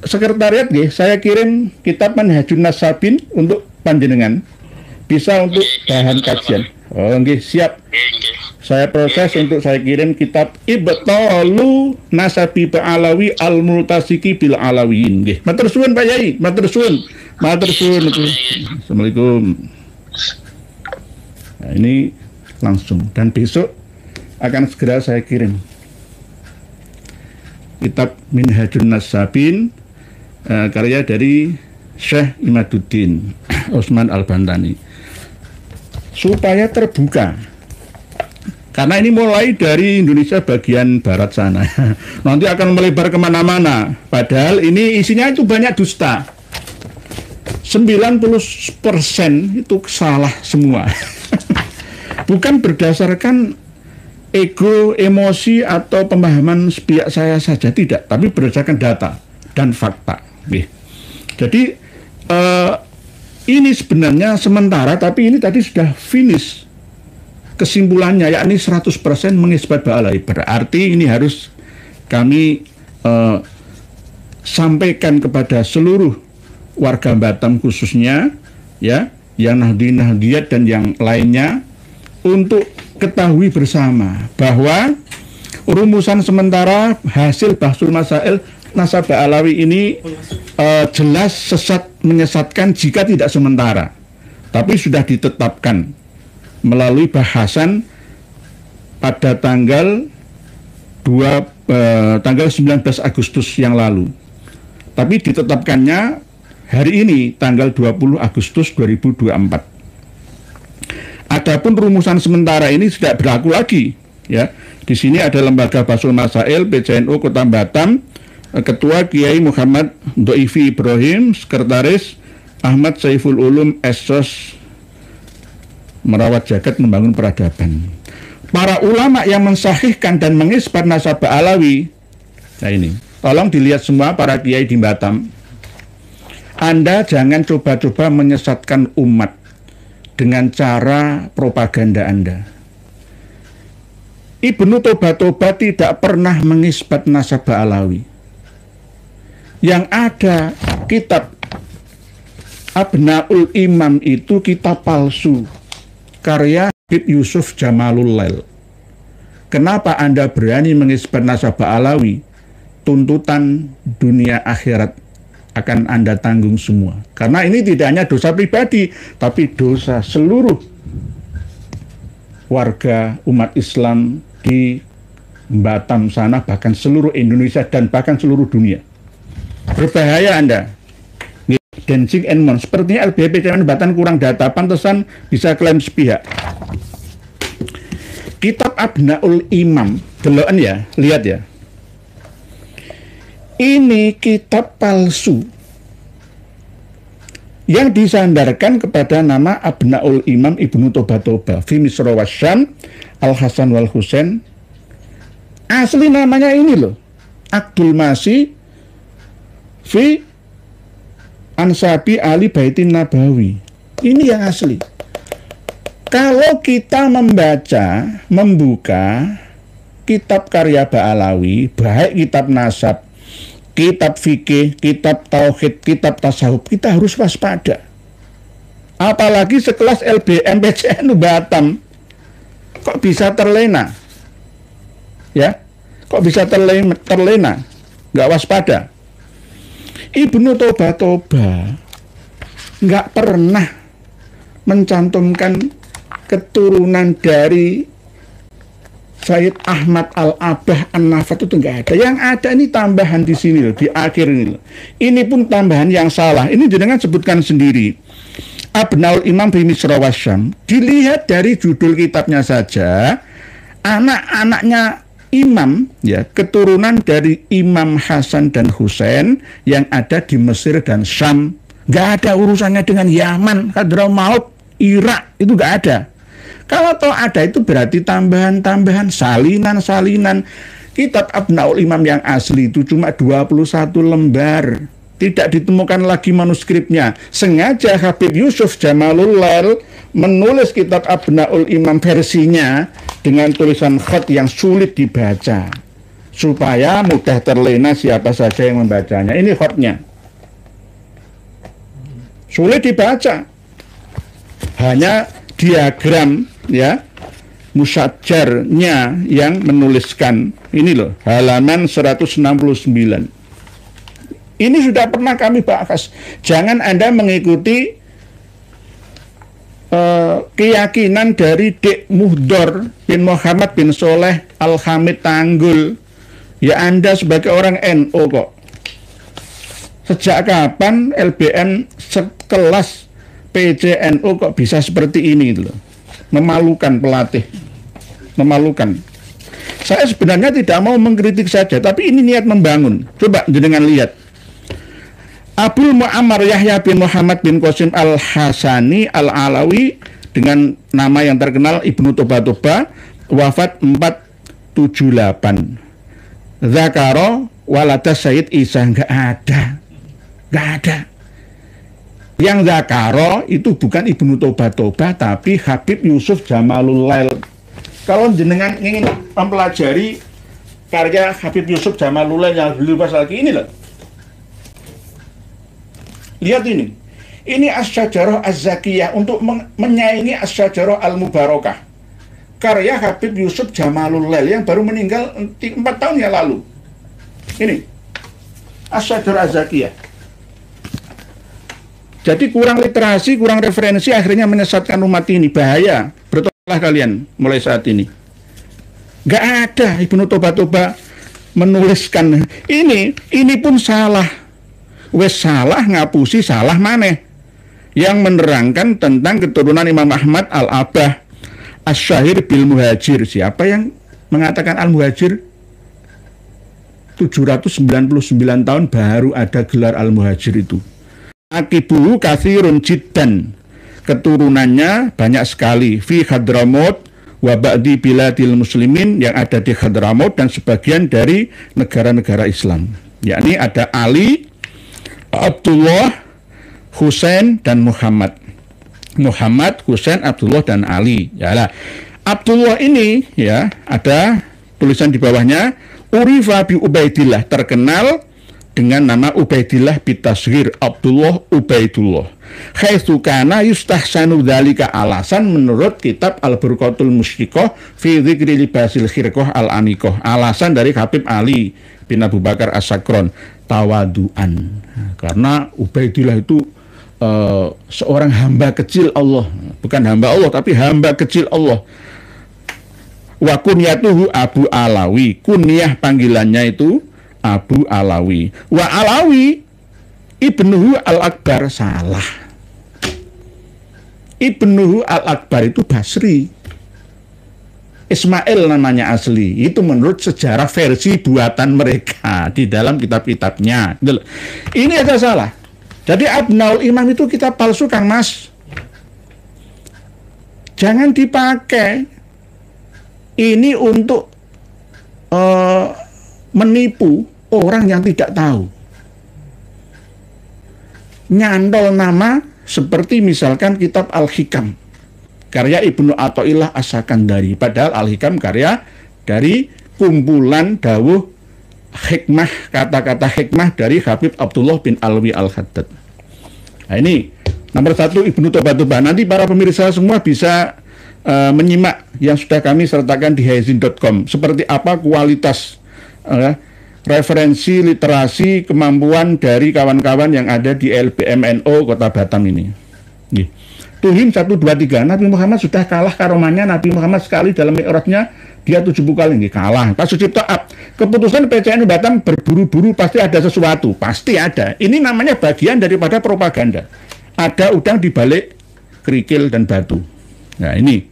sekretariat nggih, saya kirim kitab Minhajun Nasabin untuk panjenengan. Bisa untuk bahan kajian. Oh nggih, siap. Saya proses untuk saya kirim kitab Ibtalu Nasabi Ba'alawi Al-Multasiki Bil Alawiyin. Nggih. Matur suwun Pak Yai, matur suwun. Matur suwun. Assalamualaikum. Nah, ini langsung dan besok akan segera saya kirim kitab Minhajun Nasabin karya dari Syekh Imaduddin Utsman Al-Bantani supaya terbuka. Karena ini mulai dari Indonesia bagian barat sana, nanti akan melebar kemana-mana. Padahal ini isinya itu banyak dusta. 90% itu salah semua. Bukan berdasarkan ego, emosi, atau pemahaman sepihak saya saja, tidak. Tapi berdasarkan data dan fakta. Jadi ini sebenarnya sementara, tapi ini tadi sudah finish. Kesimpulannya yakni 100% mengisbat Ba'alawi. Berarti ini harus kami sampaikan kepada seluruh warga Batam khususnya ya, yang Nahdien-Nahdiyat dan yang lainnya, untuk ketahui bersama bahwa rumusan sementara hasil Bahsul Masail nasabah alawi ini jelas sesat, menyesatkan jika tidak sementara, tapi sudah ditetapkan melalui bahasan pada tanggal 19 Agustus yang lalu. Tapi ditetapkannya hari ini tanggal 20 Agustus 2024. Adapun rumusan sementara ini tidak berlaku lagi ya. Di sini ada Lembaga Bahsul Masail PCNU Kota Batam, Ketua Kiai Muhammad Doifi Ibrahim, Sekretaris Ahmad Saiful Ulum Esos, merawat jagat membangun peradaban. Para ulama yang mensahihkan dan mengisbat nasabah alawi, nah ini, tolong dilihat semua para kiai di Batam. Anda jangan coba-coba menyesatkan umat dengan cara propaganda Anda. Ibnu Toba-Toba tidak pernah mengisbat nasabah alawi. Yang ada kitab Abnaul Imam itu kitab palsu, karya Habib Yusuf Jamalul Lail. Kenapa Anda berani mengisbat nasabah alawi? Tuntutan dunia akhirat akan Anda tanggung semua. Karena ini tidak hanya dosa pribadi, tapi dosa seluruh warga umat Islam di Batam sana, bahkan seluruh Indonesia dan bahkan seluruh dunia. Berbahaya Anda. Dancing and Mon, sepertinya LBP Cemen Batam kurang data, pantesan bisa klaim sepihak. Kitab Abnaul Imam, deloken ya, lihat ya. Ini kitab palsu yang disandarkan kepada nama Abnaul Imam Ibnu Toba-Toba fi Misra Wasyam Al Hasan wal Husain. Asli namanya ini loh, Abdul Masih fi Ansabi Ali Baitin Nabawi. Ini yang asli. Kalau kita membuka kitab karya Ba'alawi, baik kitab nasab, kitab fikih, kitab tauhid, kitab tasawuf, kita harus waspada. Apalagi sekelas LBM PCNU Batam, kok bisa terlena? Ya, Kok bisa terlena? Nggak waspada. Ibnu Toba nggak pernah mencantumkan keturunan dari Sayyid Ahmad Al-Abah An-Nafat itu nggak ada. Yang ada ini tambahan di sini loh, di akhir ini loh. Ini pun tambahan yang salah. Ini jenengan sebutkan sendiri. Abnaul Imam bi Misra Wasyam. Dilihat dari judul kitabnya saja, anak-anaknya imam, ya, keturunan dari Imam Hasan dan Husain yang ada di Mesir dan Syam. Nggak ada urusannya dengan Yaman, Hadramaut, Irak, itu nggak ada. Kalau toh ada itu berarti tambahan-tambahan, salinan-salinan. Kitab Abnaul Imam yang asli itu cuma 21 lembar. Tidak ditemukan lagi manuskripnya. Sengaja Habib Yusuf Jamalul Lail menulis kitab Abnaul Imam versinya dengan tulisan khat yang sulit dibaca, supaya mudah terlena siapa saja yang membacanya. Ini khatnya. Sulit dibaca. Hanya diagram, ya, musyajarnya yang menuliskan. Ini loh, halaman 169. Ini sudah pernah kami bahas. Jangan Anda mengikuti keyakinan dari Dek Muhdor bin Muhammad bin Soleh Al-Hamid Tanggul. Ya, Anda sebagai orang NU kok. Sejak kapan LBM sekelas PCNU kok bisa seperti ini gitu loh. Memalukan pelatih. Memalukan. Saya sebenarnya tidak mau mengkritik saja, tapi ini niat membangun. Coba jenengan lihat. Abdul Mu'ammar Yahya bin Muhammad bin Qasim Al-Hasani Al-Alawi dengan nama yang terkenal Ibnu Toba, wafat 478. Zakaro walada Sayyid Isa, nggak ada. Yang Zakaro itu bukan Ibnu Toba, tapi Habib Yusuf Jamalul Lail. Kalau jenengan ingin mempelajari karya Habib Yusuf Jamalul Lail yang dulu pas lagi ini loh. Lihat ini. Ini As-Syajarah Az-Zakiyah untuk menyaingi As-Syajarah Al-Mubarakah. Karya Habib Yusuf Jamalul Lail yang baru meninggal 4 tahun yang lalu. Ini As-Syajarah Az-Zakiyah. Jadi kurang literasi, kurang referensi, akhirnya menyesatkan umat ini. Bahaya. Bertobatlah kalian mulai saat ini. Gak ada Ibnu Toba menuliskan ini pun salah. Wes salah ngapusi salah maneh. Yang menerangkan tentang keturunan Imam Ahmad Al-Abah Asy-Syahir bil Muhajir. Siapa yang mengatakan Al-Muhajir? 799 tahun baru ada gelar Al-Muhajir itu. Akibuhu katsirun jiddan. Keturunannya banyak sekali. Fi Hadramaut wa ba'di biladil muslimin, yang ada di Hadramaut dan sebagian dari negara-negara Islam. Yakni ada Ali, Abdullah, Husain dan Muhammad. Muhammad, Husain, Abdullah dan Ali. Yalah. Abdullah ini, ya, ada tulisan di bawahnya Urifa bi Ubaidillah, terkenal dengan nama Ubaidillah bitasghir, Abdullah Ubaidullah. Haitsu kana yustahsanu dzalika, alasan menurut kitab Al-Burqatul Musyriqah fi dzikri libasil khirqah al-aniqah. Alasan dari Habib Ali bin Abu Bakar As-Sakron, tawaduan. Karena Ubaidillah itu seorang hamba kecil Allah, bukan hamba Allah tapi hamba kecil Allah. Wa kunyatuhu Abu Alawi, kunyah panggilannya itu Abu Alawi. Wa Alawi ibnuhu Al-Akbar, salah. Ibnuhu Al-Akbar itu Basri. Ismail namanya asli. Itu menurut sejarah versi buatan mereka di dalam kitab-kitabnya. Ini aja salah. Jadi Abnaul Imam itu kitab palsu, Kang Mas. Jangan dipakai. Ini untuk menipu orang yang tidak tahu. Nyantol nama seperti misalkan kitab Al-Hikam karya Ibnu Athaillah As-Sakandari, padahal Al-Hikam karya dari kumpulan dawuh hikmah, kata-kata hikmah dari Habib Abdullah bin Alwi Al-Haddad. Nah, ini nomor 1 Ibnu Toba. Nanti para pemirsa semua bisa menyimak yang sudah kami sertakan di haizin.com, seperti apa kualitas referensi literasi kemampuan dari kawan-kawan yang ada di LBMNO Kota Batam ini. Nggih. Tuhim 1, 2, 3. Nabi Muhammad sudah kalah karomahnya. Nabi Muhammad sekali dalam mi'rajnya dia 70 kali nggih kalah. Pak Sucipto keputusan PCNU Batam berburu-buru pasti ada sesuatu, pasti ada. Ini namanya bagian daripada propaganda. Ada udang di balik kerikil dan batu. Nah ini.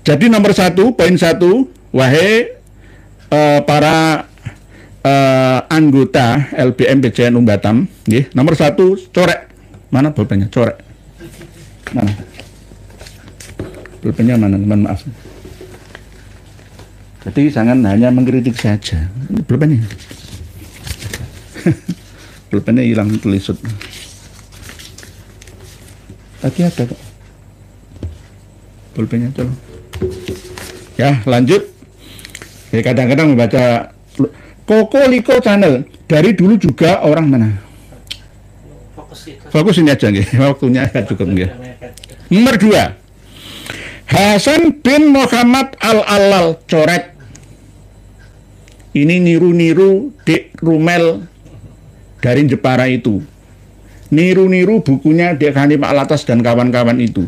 Jadi nomor 1, poin 1, wahai para anggota LBM PCNU Batam, nggih. Nomor 1, corek. Mana pulpennya? Corek. Mana? Pulpennya mana? Mohon maaf. Jadi jangan hanya mengkritik saja. Ini pulpennya. Pulpennya hilang telisut. Tadi ada kok. Pulpennya coba. Ya, lanjut. Ya, kadang-kadang membaca Kokoliko Channel. Dari dulu juga orang mana? Fokus ini aja nggih. Waktunya akan cukup nggih. Nomor 2. Hasan bin Muhammad Al-Allal coret. Ini niru-niru Dek Rumel dari Jepara itu. Niru-niru bukunya Dek Hanim Alatas dan kawan-kawan itu.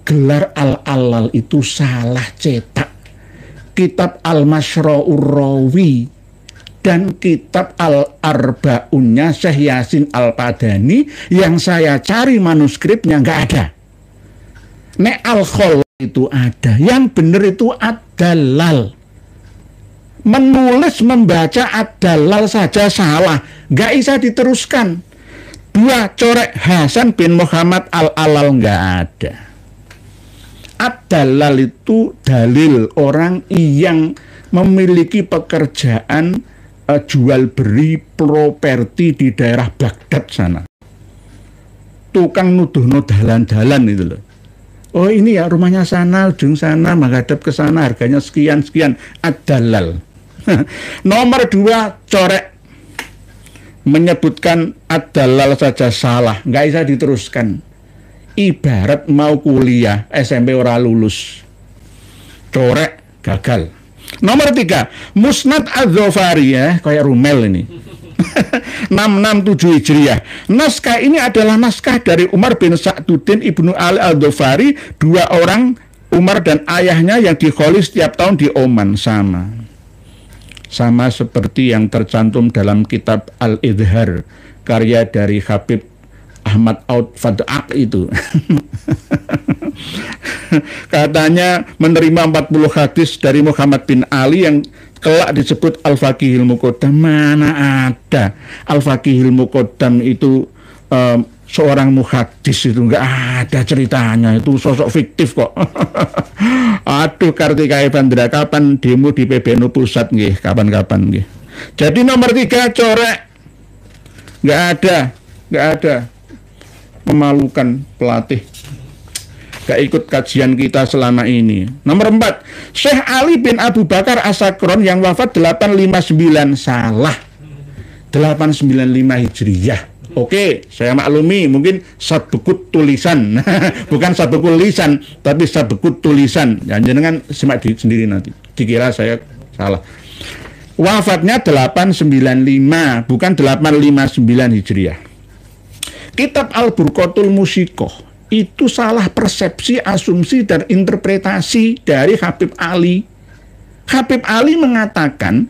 Gelar Al-Allal itu salah cetak. Kitab Al-Mashra'ur Rawi dan kitab Al-Arba'unnya Syekh Yasin Al-Padani yang saya cari manuskripnya nggak ada. Nek Al-Khol itu ada, yang benar itu Ad-Dalal. Menulis membaca Ad-Dalal saja salah, nggak bisa diteruskan. 2, corek Hasan bin Muhammad Al-Allal nggak ada. Ad-Dalal itu dalil orang yang memiliki pekerjaan jual beli properti di daerah Baghdad sana. Tukang nuduh dalan-dalan itu loh. Oh ini ya rumahnya sana, ujung sana, menghadap ke sana, harganya sekian-sekian. Ad-Dalal. Nomor 2, corek. Menyebutkan Ad-Dalal saja salah, nggak bisa diteruskan. Ibarat mau kuliah, SMP ora lulus. Corek, gagal. Nomor 3, Musnad Az-Zofari ya, kayak Rumel ini. 667 Hijriah. Naskah ini adalah naskah dari Umar bin Sa'duddin Ibnu Ali Al-Dhofari, 2 orang, Umar dan ayahnya yang dikholis setiap tahun di Oman. Sama seperti yang tercantum dalam kitab Al-Idhar, karya dari Habib Ahmad Aud Fad'aq itu. Katanya menerima 40 hadis dari Muhammad bin Ali yang kelak disebut Al-Faqihil Muqaddam. Mana ada Al-Faqihil Muqaddam itu seorang muhadis, itu enggak ada ceritanya, itu sosok fiktif kok. Aduh, Kartika Evandra, kapan demo di PBNU Pusat nggih, kapan-kapan nggih. Jadi nomor 3 corek. Enggak ada. Memalukan pelatih. Gak ikut kajian kita selama ini. Nomor 4, Syekh Ali bin Abu Bakar As-Sakron yang wafat 859, salah. 895 Hijriyah. Oke, saya maklumi mungkin sabekut tulisan. Bukan sabekut lisan, tapi sabekut tulisan. Ya, jangan simak sendiri nanti. Dikira saya salah. Wafatnya 895, bukan 859 Hijriyah. Kitab Al-Burqatul Musyiqah itu salah persepsi, asumsi, dan interpretasi dari Habib Ali. Habib Ali mengatakan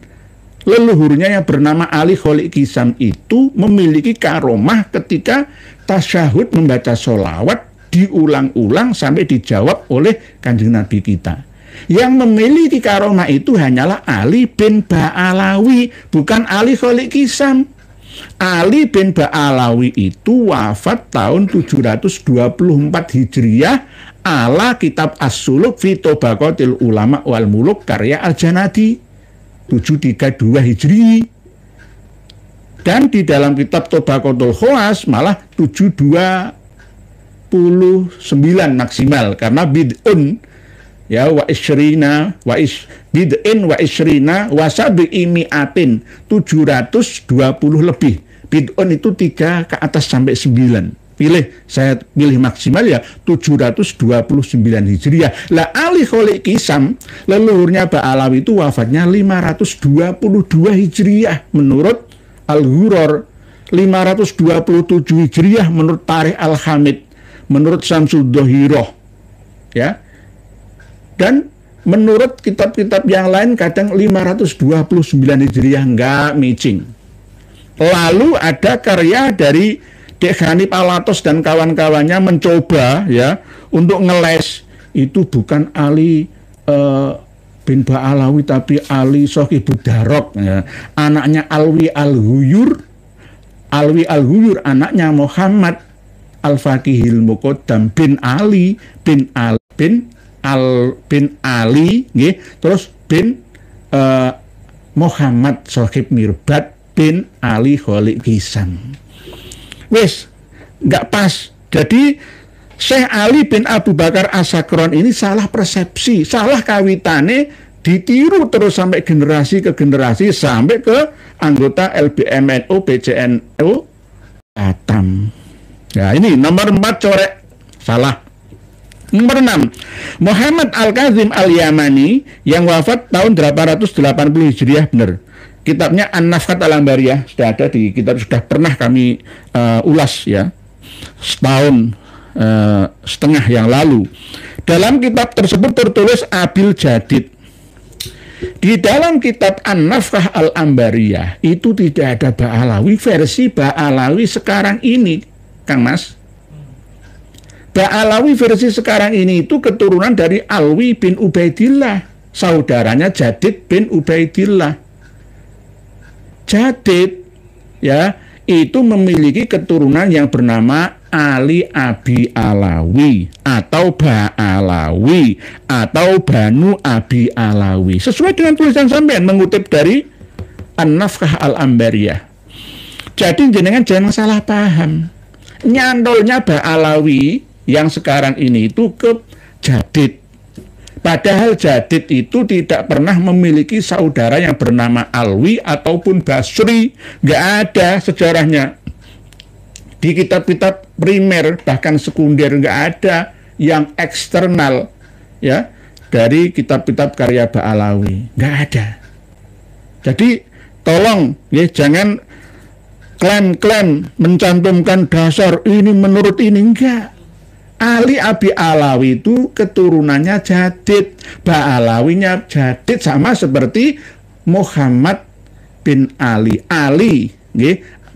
leluhurnya yang bernama Ali Kholik Kisam itu memiliki karomah ketika tasyahud membaca sholawat diulang-ulang sampai dijawab oleh Kanjeng Nabi kita. Yang memiliki karomah itu hanyalah Ali bin Ba'alawi, bukan Ali Kholik Kisam. Ali bin Ba'alawi itu wafat tahun 724 Hijriyah ala kitab As-Suluk fi Tobaqatil Ulama wal Muluk karya Al-Janadi 732 Hijri. Dan di dalam kitab Tobaqatul Khawas malah 729 maksimal, karena bid'un ya wa isrina bid'in wa isrina wa sabi'i mi'atin 720 lebih. Bid'un itu 3 ke atas sampai 9. saya pilih maksimal ya 729 Hijriah. Lah Ali Kholik Kisam, leluhurnya Ba'alawi itu wafatnya 522 Hijriah menurut Al-Ghuror, 527 Hijriah menurut Tarikh Al-Hamid, menurut Syamsud Dohiroh, ya. Dan menurut kitab-kitab yang lain kadang 529 Hijriah, enggak micing. Lalu ada karya dari Dek Ghanib Alatos dan kawan-kawannya mencoba ya untuk ngeles, itu bukan Ali bin Ba'alawi tapi Ali Sohibud Darok, ya. Anaknya Alwi Al-Ghuyur, anaknya Muhammad Al-Faqihil Muqaddam bin Ali bin Ali, terus bin Muhammad Sohib Mirbad bin Ali Kholik Kisam. Wes, nggak pas. Jadi Syekh Ali bin Abu Bakar As-Sakron ini salah persepsi, salah kawitane, ditiru terus sampai generasi ke generasi, sampai ke anggota LBMNU, PCNU, Batam. Ya, ini nomor 4 corek, salah. Nomor 6, Muhammad Al-Kazim Al-Yamani yang wafat tahun 880 Hijriah, benar. Kitabnya An-Nafqat Al-Ambariyah sudah ada di kitab, sudah pernah kami ulas ya setahun setengah yang lalu. Dalam kitab tersebut tertulis Abil Jadid. Di dalam kitab An-Nafqah Al-Ambariyah itu tidak ada Ba'alawi versi Ba'alawi sekarang ini, Kang Mas. Ba'alawi versi sekarang ini itu keturunan dari Alwi bin Ubaidillah, saudaranya Jadid bin Ubaidillah. Jadid ya itu memiliki keturunan yang bernama Ali Abi Alawi atau Ba'alawi atau Banu Abi Alawi, sesuai dengan tulisan sampean mengutip dari An-Nafqah Al-Ambariyah. Jadi jenengan jangan salah paham, nyantolnya Ba'alawi yang sekarang ini itu ke Jadid. Padahal Jadid itu tidak pernah memiliki saudara yang bernama Alwi ataupun Basri, nggak ada sejarahnya. Di kitab-kitab primer bahkan sekunder nggak ada yang eksternal ya dari kitab-kitab karya Ba'alawi, nggak ada. Jadi tolong ya jangan klaim-klaim mencantumkan dasar ini menurut ini, enggak. Ali Abi Alawi itu keturunannya Jadid, Ba'alawinya Jadid, sama seperti Muhammad bin Ali. Ali,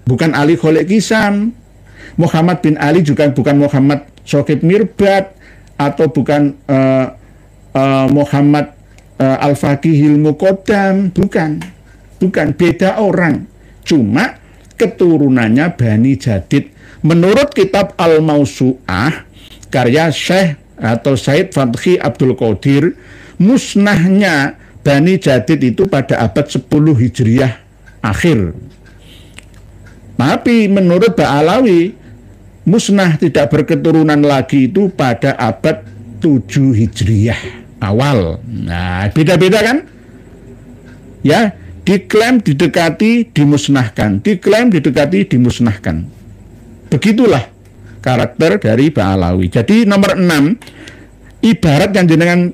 bukan Ali Kholik Kisam. Muhammad bin Ali juga bukan Muhammad Sohib Mirbad atau bukan Muhammad Al-Faqihil Muqaddam, bukan, beda orang. Cuma keturunannya Bani Jadid. Menurut kitab Al-Mausu'ah karya Syekh atau Said Fathi Abdul Qadir, musnahnya Bani Jadid itu pada abad 10 Hijriah akhir. Tapi menurut Ba'alawi, musnah tidak berketurunan lagi itu pada abad 7 Hijriah awal. Nah, beda-beda kan? Ya, diklaim didekati dimusnahkan, diklaim didekati dimusnahkan. Begitulah karakter dari Ba'alawi. Jadi nomor 6, ibarat yang jenengan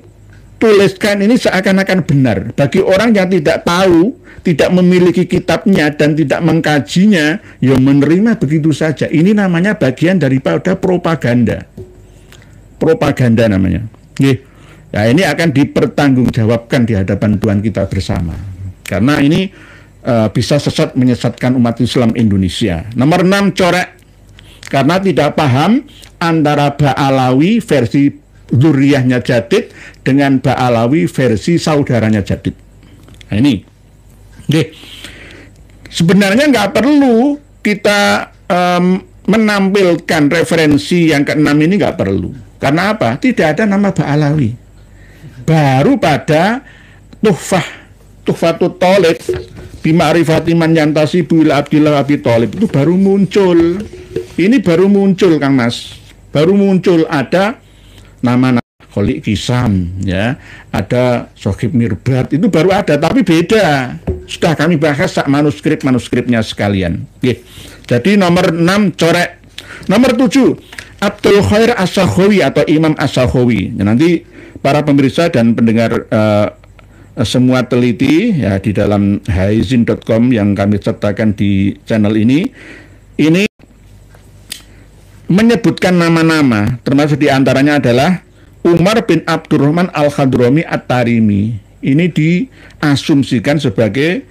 tuliskan ini seakan-akan benar. Bagi orang yang tidak tahu, tidak memiliki kitabnya dan tidak mengkajinya, ya menerima begitu saja. Ini namanya bagian daripada propaganda. Propaganda namanya. Ya, ini akan dipertanggungjawabkan di hadapan Tuhan kita bersama. Karena ini bisa sesat menyesatkan umat Islam Indonesia. Nomor 6, corek. Karena tidak paham antara Ba'alawi versi zuriyahnya Jadid dengan Ba'alawi versi saudaranya Jadid. Nah ini. Oke. Sebenarnya nggak perlu kita menampilkan referensi yang ke-6 ini, nggak perlu. Karena apa? Tidak ada nama Ba'alawi. Baru pada Tuhfatut Thalib bima'rifati man yantasibu ila Abdillah Abi Thalib itu baru muncul. Ini baru muncul, Kang Mas. Baru muncul ada nama Kholik Kisam, ya, ada Sohib Mirbad, itu baru ada, tapi beda. Sudah kami bahas sak manuskripnya sekalian. Oke. Jadi nomor 6, corek. Nomor 7, Abdul Khair As-Sakhawi atau Imam As-Sakhawi. Nanti para pemirsa dan pendengar semua teliti ya di dalam haizin.com yang kami sertakan di channel ini menyebutkan nama-nama, termasuk diantaranya adalah Umar bin Abdurrahman Al-Khadrami At-Tarimi. Ini diasumsikan sebagai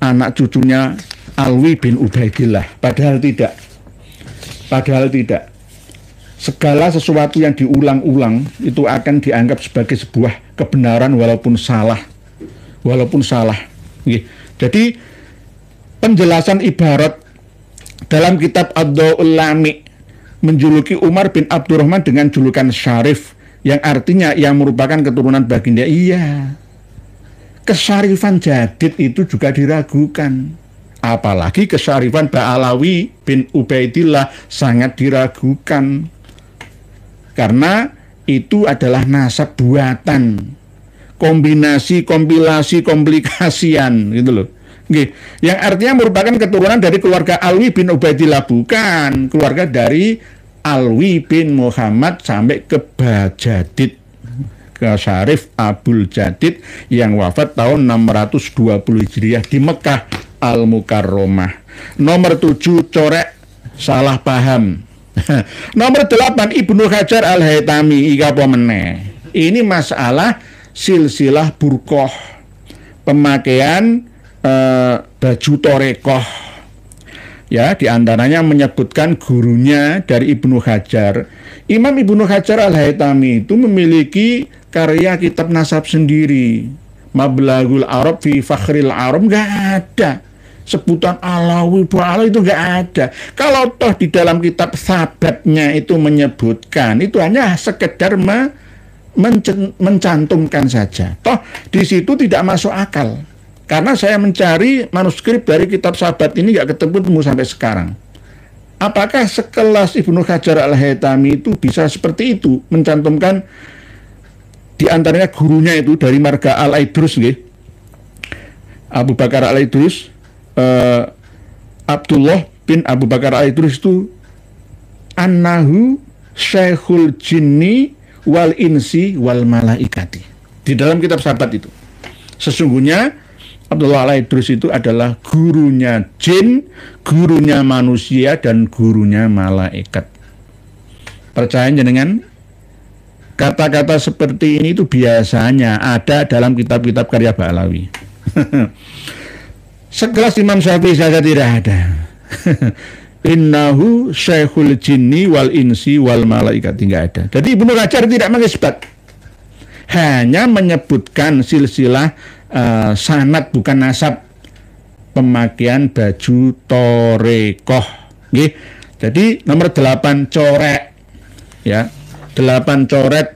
anak cucunya Alwi bin Ubaidillah, padahal tidak. Segala sesuatu yang diulang-ulang itu akan dianggap sebagai sebuah kebenaran walaupun salah. Jadi penjelasan ibarat dalam kitab Ad-Daul Lami menjuluki Umar bin Abdurrahman dengan julukan Syarif, yang artinya yang merupakan keturunan baginda. Iya, kesyarifan Jadid itu juga diragukan, apalagi kesyarifan Ba'alawi bin Ubaidillah sangat diragukan karena itu adalah nasab buatan, kombinasi, kompilasi, komplikasian gitu loh. Yang artinya merupakan keturunan dari keluarga Alwi bin Ubaidillah, bukan keluarga dari Alwi bin Muhammad sampai ke Bajadid, ke Syarif Abul Jadid yang wafat tahun 620 Hijriah di Mekah Al-Mukarramah. Nomor 7, corek salah paham. Nomor 8, Ibnu Hajar Al-Haytami. Ini masalah silsilah burqah, pemakaian baju torekoh. Ya, diantaranya menyebutkan gurunya dari Ibnu Hajar. Imam Ibnu Hajar Al-Haytami itu memiliki karya kitab nasab sendiri. Mablaghul Arab fi Fakhril Arab, nggak ada. Sebutan Alawi, Alawi itu nggak ada. Kalau toh di dalam kitab sabatnya itu menyebutkan, itu hanya sekedar mencantumkan saja. Toh di situ tidak masuk akal. Karena saya mencari manuskrip dari kitab sahabat ini nggak ketemu sampai sekarang. Apakah sekelas Ibnu Hajar Al-Haytami itu bisa seperti itu mencantumkan di antaranya gurunya itu dari marga Al-Aidrus, Abu Bakar Al-Aidrus, Abdullah bin Abu Bakar Al-Aidrus itu annahu syekhul jinni wal insi wal malaikati. Di dalam kitab sahabat itu sesungguhnya Abdullah Al-Aidrus itu adalah gurunya jin, gurunya manusia, dan gurunya malaikat. Percaya dengan kata-kata seperti ini itu biasanya ada dalam kitab-kitab karya Ba'alawi. Sekelas Imam Syafi'i saja tidak ada. Innahu syekhul jinni wal insi wal malaikat, tidak ada. Jadi Ibnu Hajar tidak mengisbat, hanya menyebutkan silsilah sanad bukan nasab pemakaian baju torekoh. Jadi nomor 8 corek, ya, 8 coret,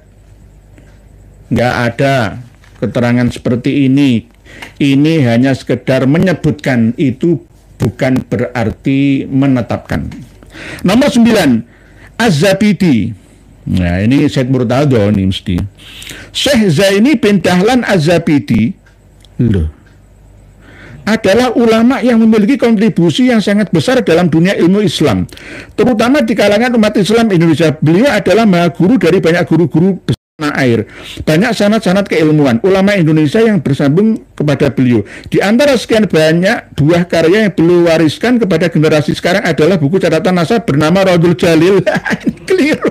nggak ada keterangan seperti ini. Ini hanya sekedar menyebutkan, itu bukan berarti menetapkan. Nomor 9 Az-Zabidi. Nah, ini Syekh Murtadho ini mesti. Syekh Zaini bin Dahlan Az-Zabidi adalah ulama yang memiliki kontribusi yang sangat besar dalam dunia ilmu Islam, terutama di kalangan umat Islam Indonesia. Beliau adalah maha guru dari banyak guru-guru tanah air, banyak sanad-sanad keilmuan ulama Indonesia yang bersambung kepada beliau. Di antara sekian banyak buah karya yang beliau wariskan kepada generasi sekarang adalah buku catatan nasab bernama Raudhul Jalil. Keliru.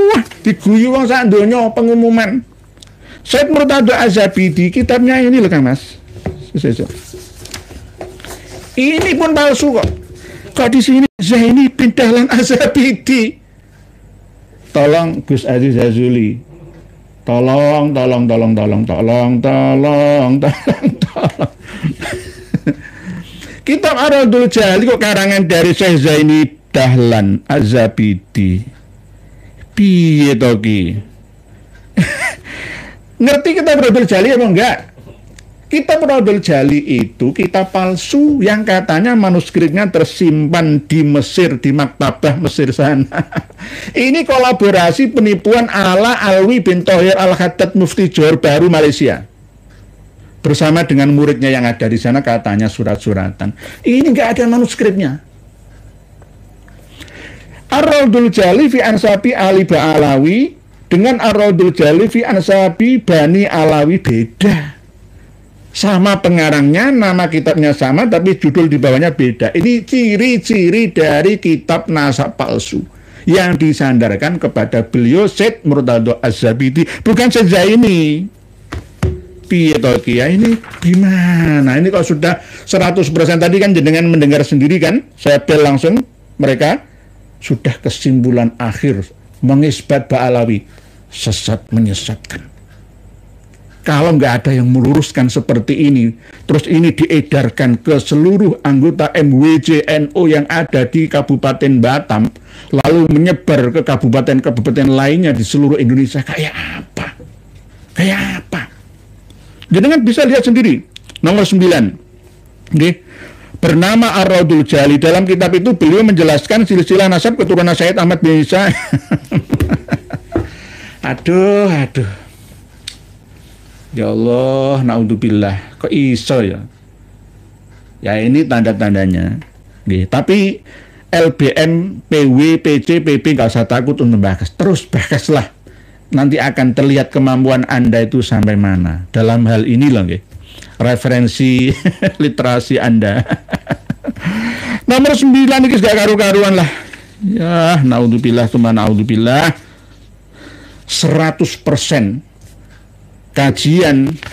Wah, diguyu wong sak donya pengumuman. Syekh Murtadho Az-Zabidi, kitabnya ini loh Kang Mas. Ini pun palsu kok. Kok di sini Zaini bin Dahlan Az-Zabidi. Tolong Gus Aziz Jazuli. Tolong. Kitab Raudhul Jalil kok karangan dari Syekh Zaini Dahlan Az-Zabidi. Piye to ki? Ngerti kitab Raudhul Jalil apa enggak? Kitab Raudhul Jalil itu kitab palsu yang katanya manuskripnya tersimpan di Mesir, di maktabah Mesir sana. Ini kolaborasi penipuan ala Alwi bin Thohir Al-Haddad Mufti Johor Bahru Malaysia. Bersama dengan muridnya yang ada di sana, katanya surat-suratan. Ini enggak ada manuskripnya. Ar-Raudul Jali fi Ansabi Ali Ba'alawi dengan Ar-Raudul Jali fi Ansabi Bani Alawi beda. Sama pengarangnya, nama kitabnya sama, tapi judul di bawahnya beda. Ini ciri-ciri dari kitab nasab palsu yang disandarkan kepada beliau Syed Murtado Az-Zabidi, bukan saja ini. Piye to Kiai, ini gimana? Ini kalau sudah 100% tadi kan jenengan mendengar sendiri kan? Saya bel langsung mereka sudah kesimpulan akhir mengisbat Ba'alawi, sesat menyesatkan. Kalau nggak ada yang meluruskan seperti ini, terus ini diedarkan ke seluruh anggota MWJ NU yang ada di Kabupaten Batam, lalu menyebar ke kabupaten-kabupaten lainnya di seluruh Indonesia, kayak apa? Kayak apa? Jangan bisa lihat sendiri. Nomor 9. Okay. Bernama Ar-Raudul Jali. Dalam kitab itu beliau menjelaskan silsilah nasab keturunan Sayyid Ahmad bin Isa. Aduh. Ya Allah, naudzubillah. Kok iso ya? Ya ini tanda-tandanya. Tapi LBM, PW, PC, PP nggak usah takut untuk bahas. Terus bahaslah. Nanti akan terlihat kemampuan Anda itu sampai mana. Dalam hal ini loh, referensi literasi Anda. Nomor 9 ini gak karu-karuan lah. Ya, naudzubillah, cuma naudzubillah. 100%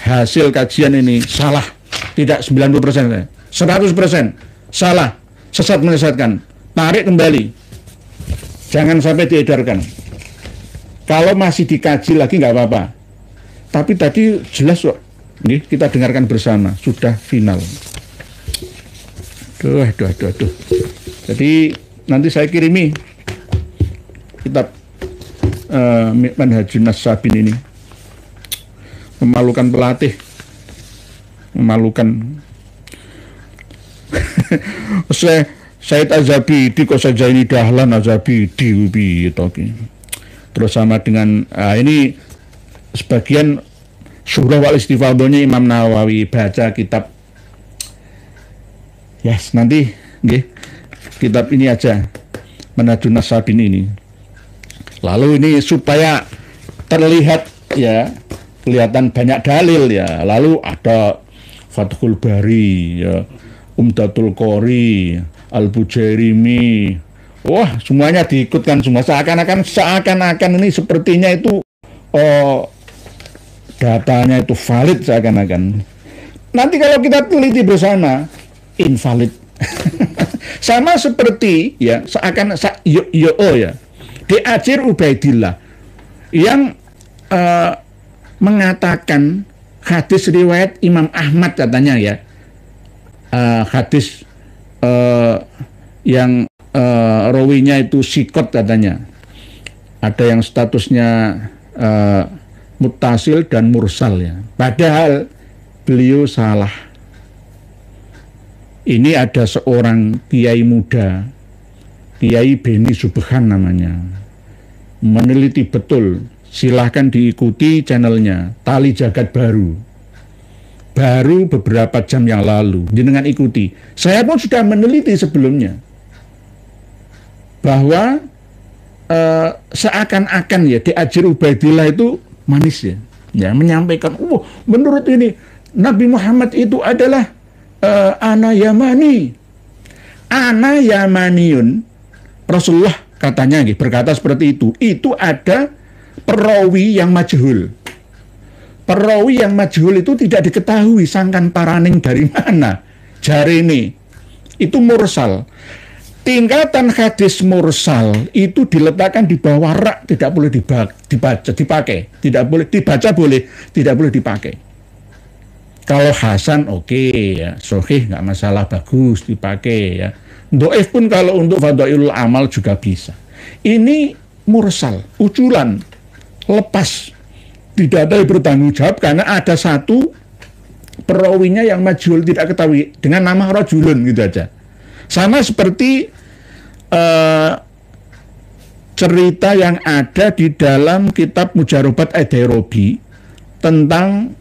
hasil kajian ini salah, tidak 90%, 100% salah, sesat menyesatkan. Tarik kembali, jangan sampai diedarkan. Kalau masih dikaji lagi nggak apa-apa, tapi tadi jelas kok. Nih kita dengarkan bersama, sudah final. Aduh. Jadi nanti saya kirimi kitab Manhajun Nasabin ini. Memalukan pelatih, memalukan. Sayyid Az-Zabidi kok saja ini Dahlan Az-Zabidi gitu. Terus sama dengan ini sebagian surah wal istifadhahnya Imam Nawawi, baca kitab. Yes, nanti kitab ini aja, Manhajun Nasabin ini. Lalu ini supaya terlihat ya, kelihatan banyak dalil ya. Lalu ada Fathul Bari ya, Umdatul Qori, Al-Bujairimi. Wah, semuanya diikutkan semua. Seakan-akan ini sepertinya itu datanya itu valid seakan-akan. Nanti kalau kita teliti bersama, invalid. Sama seperti ya, ya. Diajir Ubaidillah yang mengatakan hadis riwayat Imam Ahmad katanya ya, hadis yang rawinya itu sikot katanya, ada yang statusnya muttasil dan mursal ya, padahal beliau salah. Ini ada seorang kiai muda, Kiai Beni Subhan namanya, meneliti betul. Silahkan diikuti channelnya Tali Jagat Baru beberapa jam yang lalu, jenengan ikuti. Saya pun sudah meneliti sebelumnya bahwa seakan-akan ya Diajir Ubaidillah itu manis ya, menyampaikan menurut ini Nabi Muhammad itu adalah ana Yamani, ana Yamaniyun. Rasulullah katanya berkata seperti itu. Itu ada perawi yang majhul. Perawi yang majhul itu tidak diketahui sangkan paraning dari mana. Jari ini itu mursal. Tingkatan hadis mursal itu diletakkan di bawah rak, tidak boleh dipakai. Tidak boleh dibaca, boleh, tidak boleh dipakai. Kalau hasan oke ya, sahih nggak masalah, bagus dipakai ya. Dhaif pun kalau untuk fadhailul amal juga bisa. Ini mursal, uculan, lepas, tidak ada yang bertanggung jawab karena ada satu perawinya yang majhul, tidak ketahui dengan nama rajulun gitu aja. Sama seperti cerita yang ada di dalam kitab Mujarobat Ad-Dairobi tentang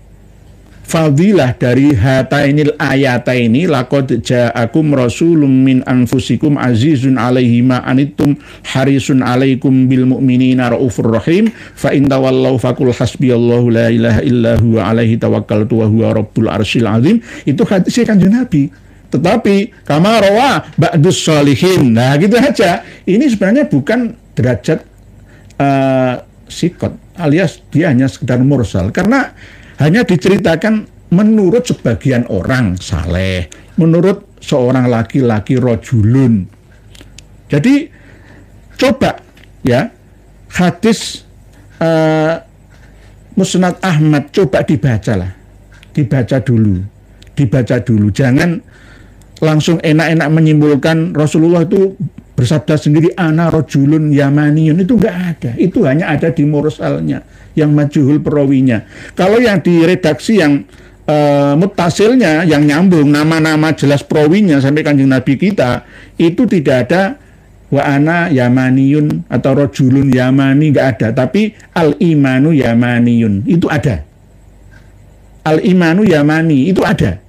fadilah dari hatainil ayataini laqad ja'akum rasulun min anfusikum azizun 'alaihi ma anittum harisun 'alaikum bil mu'minina raufur rahim fa in tawallaw faqul hasbiyallahu la ilaha illa huwa 'alaihi tawakkaltu wa huwa rabbul arsyil azim. Itu hadis Kanjeng Nabi. Tetapi kama rawa ba'dus sholihin. Nah, gitu aja. Ini sebenarnya bukan derajat sikot, alias dia hanya sekedar mursal, karena hanya diceritakan menurut sebagian orang saleh, menurut seorang laki-laki rojulun. Jadi coba ya hadis Musnad Ahmad coba dibaca dulu, jangan langsung enak-enak menyimpulkan Rasulullah itu bersabda sendiri ana rojulun yamaniyun. Itu enggak ada, itu hanya ada di mursalnya yang majhul perawinya. Kalau yang di redaksi yang muttasilnya, yang nyambung nama-nama jelas perawinya sampai Kanjeng Nabi kita, itu tidak ada wa ana yamaniyun atau rojulun yamani, enggak ada, tapi al imanu yamaniyun itu ada. Al imanu yamani itu ada.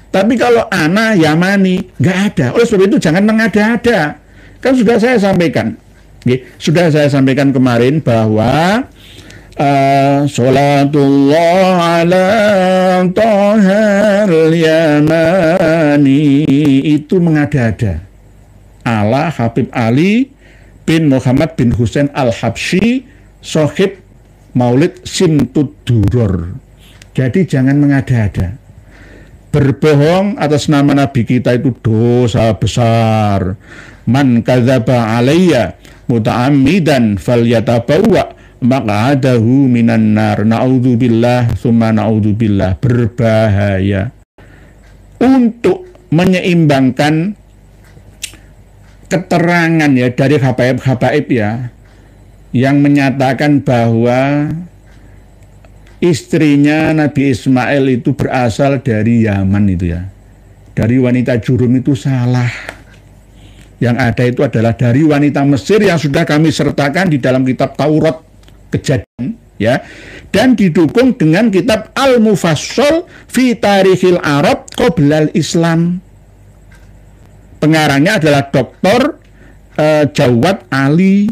Tapi kalau ana yamani enggak ada. Oleh sebab itu jangan mengada-ada. Kan sudah saya sampaikan. Sudah saya sampaikan kemarin bahwa sholatullah ala tohal yamani itu mengada-ada. Ala Habib Ali bin Muhammad bin Husain al-Habsyi sohib Maulid Simtud Duror. Jadi jangan mengada-ada. Berbohong atas nama Nabi kita itu dosa besar. Man kadzaba alayya muta'ammidan falyatabawwa maq'adahu minan nar. Na'udzubillah summa na'udzubillah. Berbahaya. Untuk menyeimbangkan keterangan ya dari habaib ya yang menyatakan bahwa istrinya Nabi Ismail itu berasal dari Yaman itu ya, dari wanita Jurum, itu salah. Yang ada itu adalah dari wanita Mesir yang sudah kami sertakan di dalam kitab Taurat Kejadian ya, dan didukung dengan kitab Al-Mufassal fi Tarikhil Arab Qoblal Islam. Pengarangnya adalah Dr. Jawad Ali,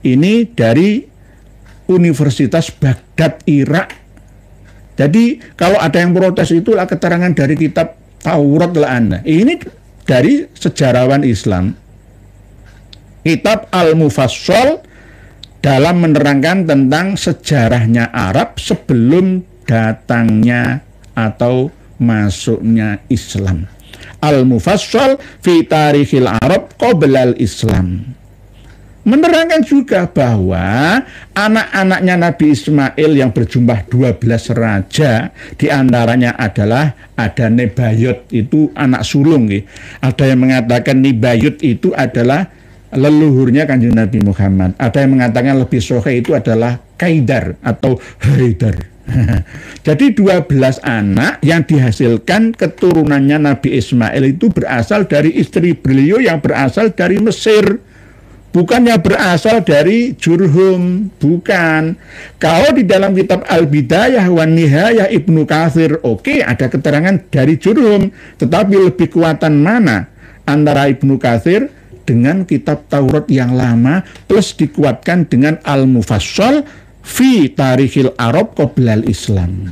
ini dari Universitas Baghdad, Irak. Jadi kalau ada yang protes itulah keterangan dari kitab Taurat lah Anda. Ini dari sejarawan Islam. Kitab Al-Mufassal dalam menerangkan tentang sejarahnya Arab sebelum datangnya atau masuknya Islam. Al-Mufassal fi Tarikhil Arab Qoblal Islam. Menerangkan juga bahwa anak-anaknya Nabi Ismail yang berjumlah 12 raja, diantaranya adalah ada Nebayot, itu anak sulung. Ada yang mengatakan Nebayot itu adalah leluhurnya Kanjeng Nabi Muhammad. Ada yang mengatakan lebih sahih itu adalah Kaidar atau Haidar. Jadi 12 anak yang dihasilkan keturunannya Nabi Ismail itu berasal dari istri beliau yang berasal dari Mesir. Bukannya berasal dari Jurhum, bukan. Kalau di dalam kitab Al-Bidayah wan Nihayah Ibnu Katsir, oke, ada keterangan dari Jurhum, tetapi lebih kuatan mana antara Ibnu Katsir dengan kitab Taurat yang lama plus dikuatkan dengan Al-Mufassal fi Tarikhil Arab Qoblal Islam.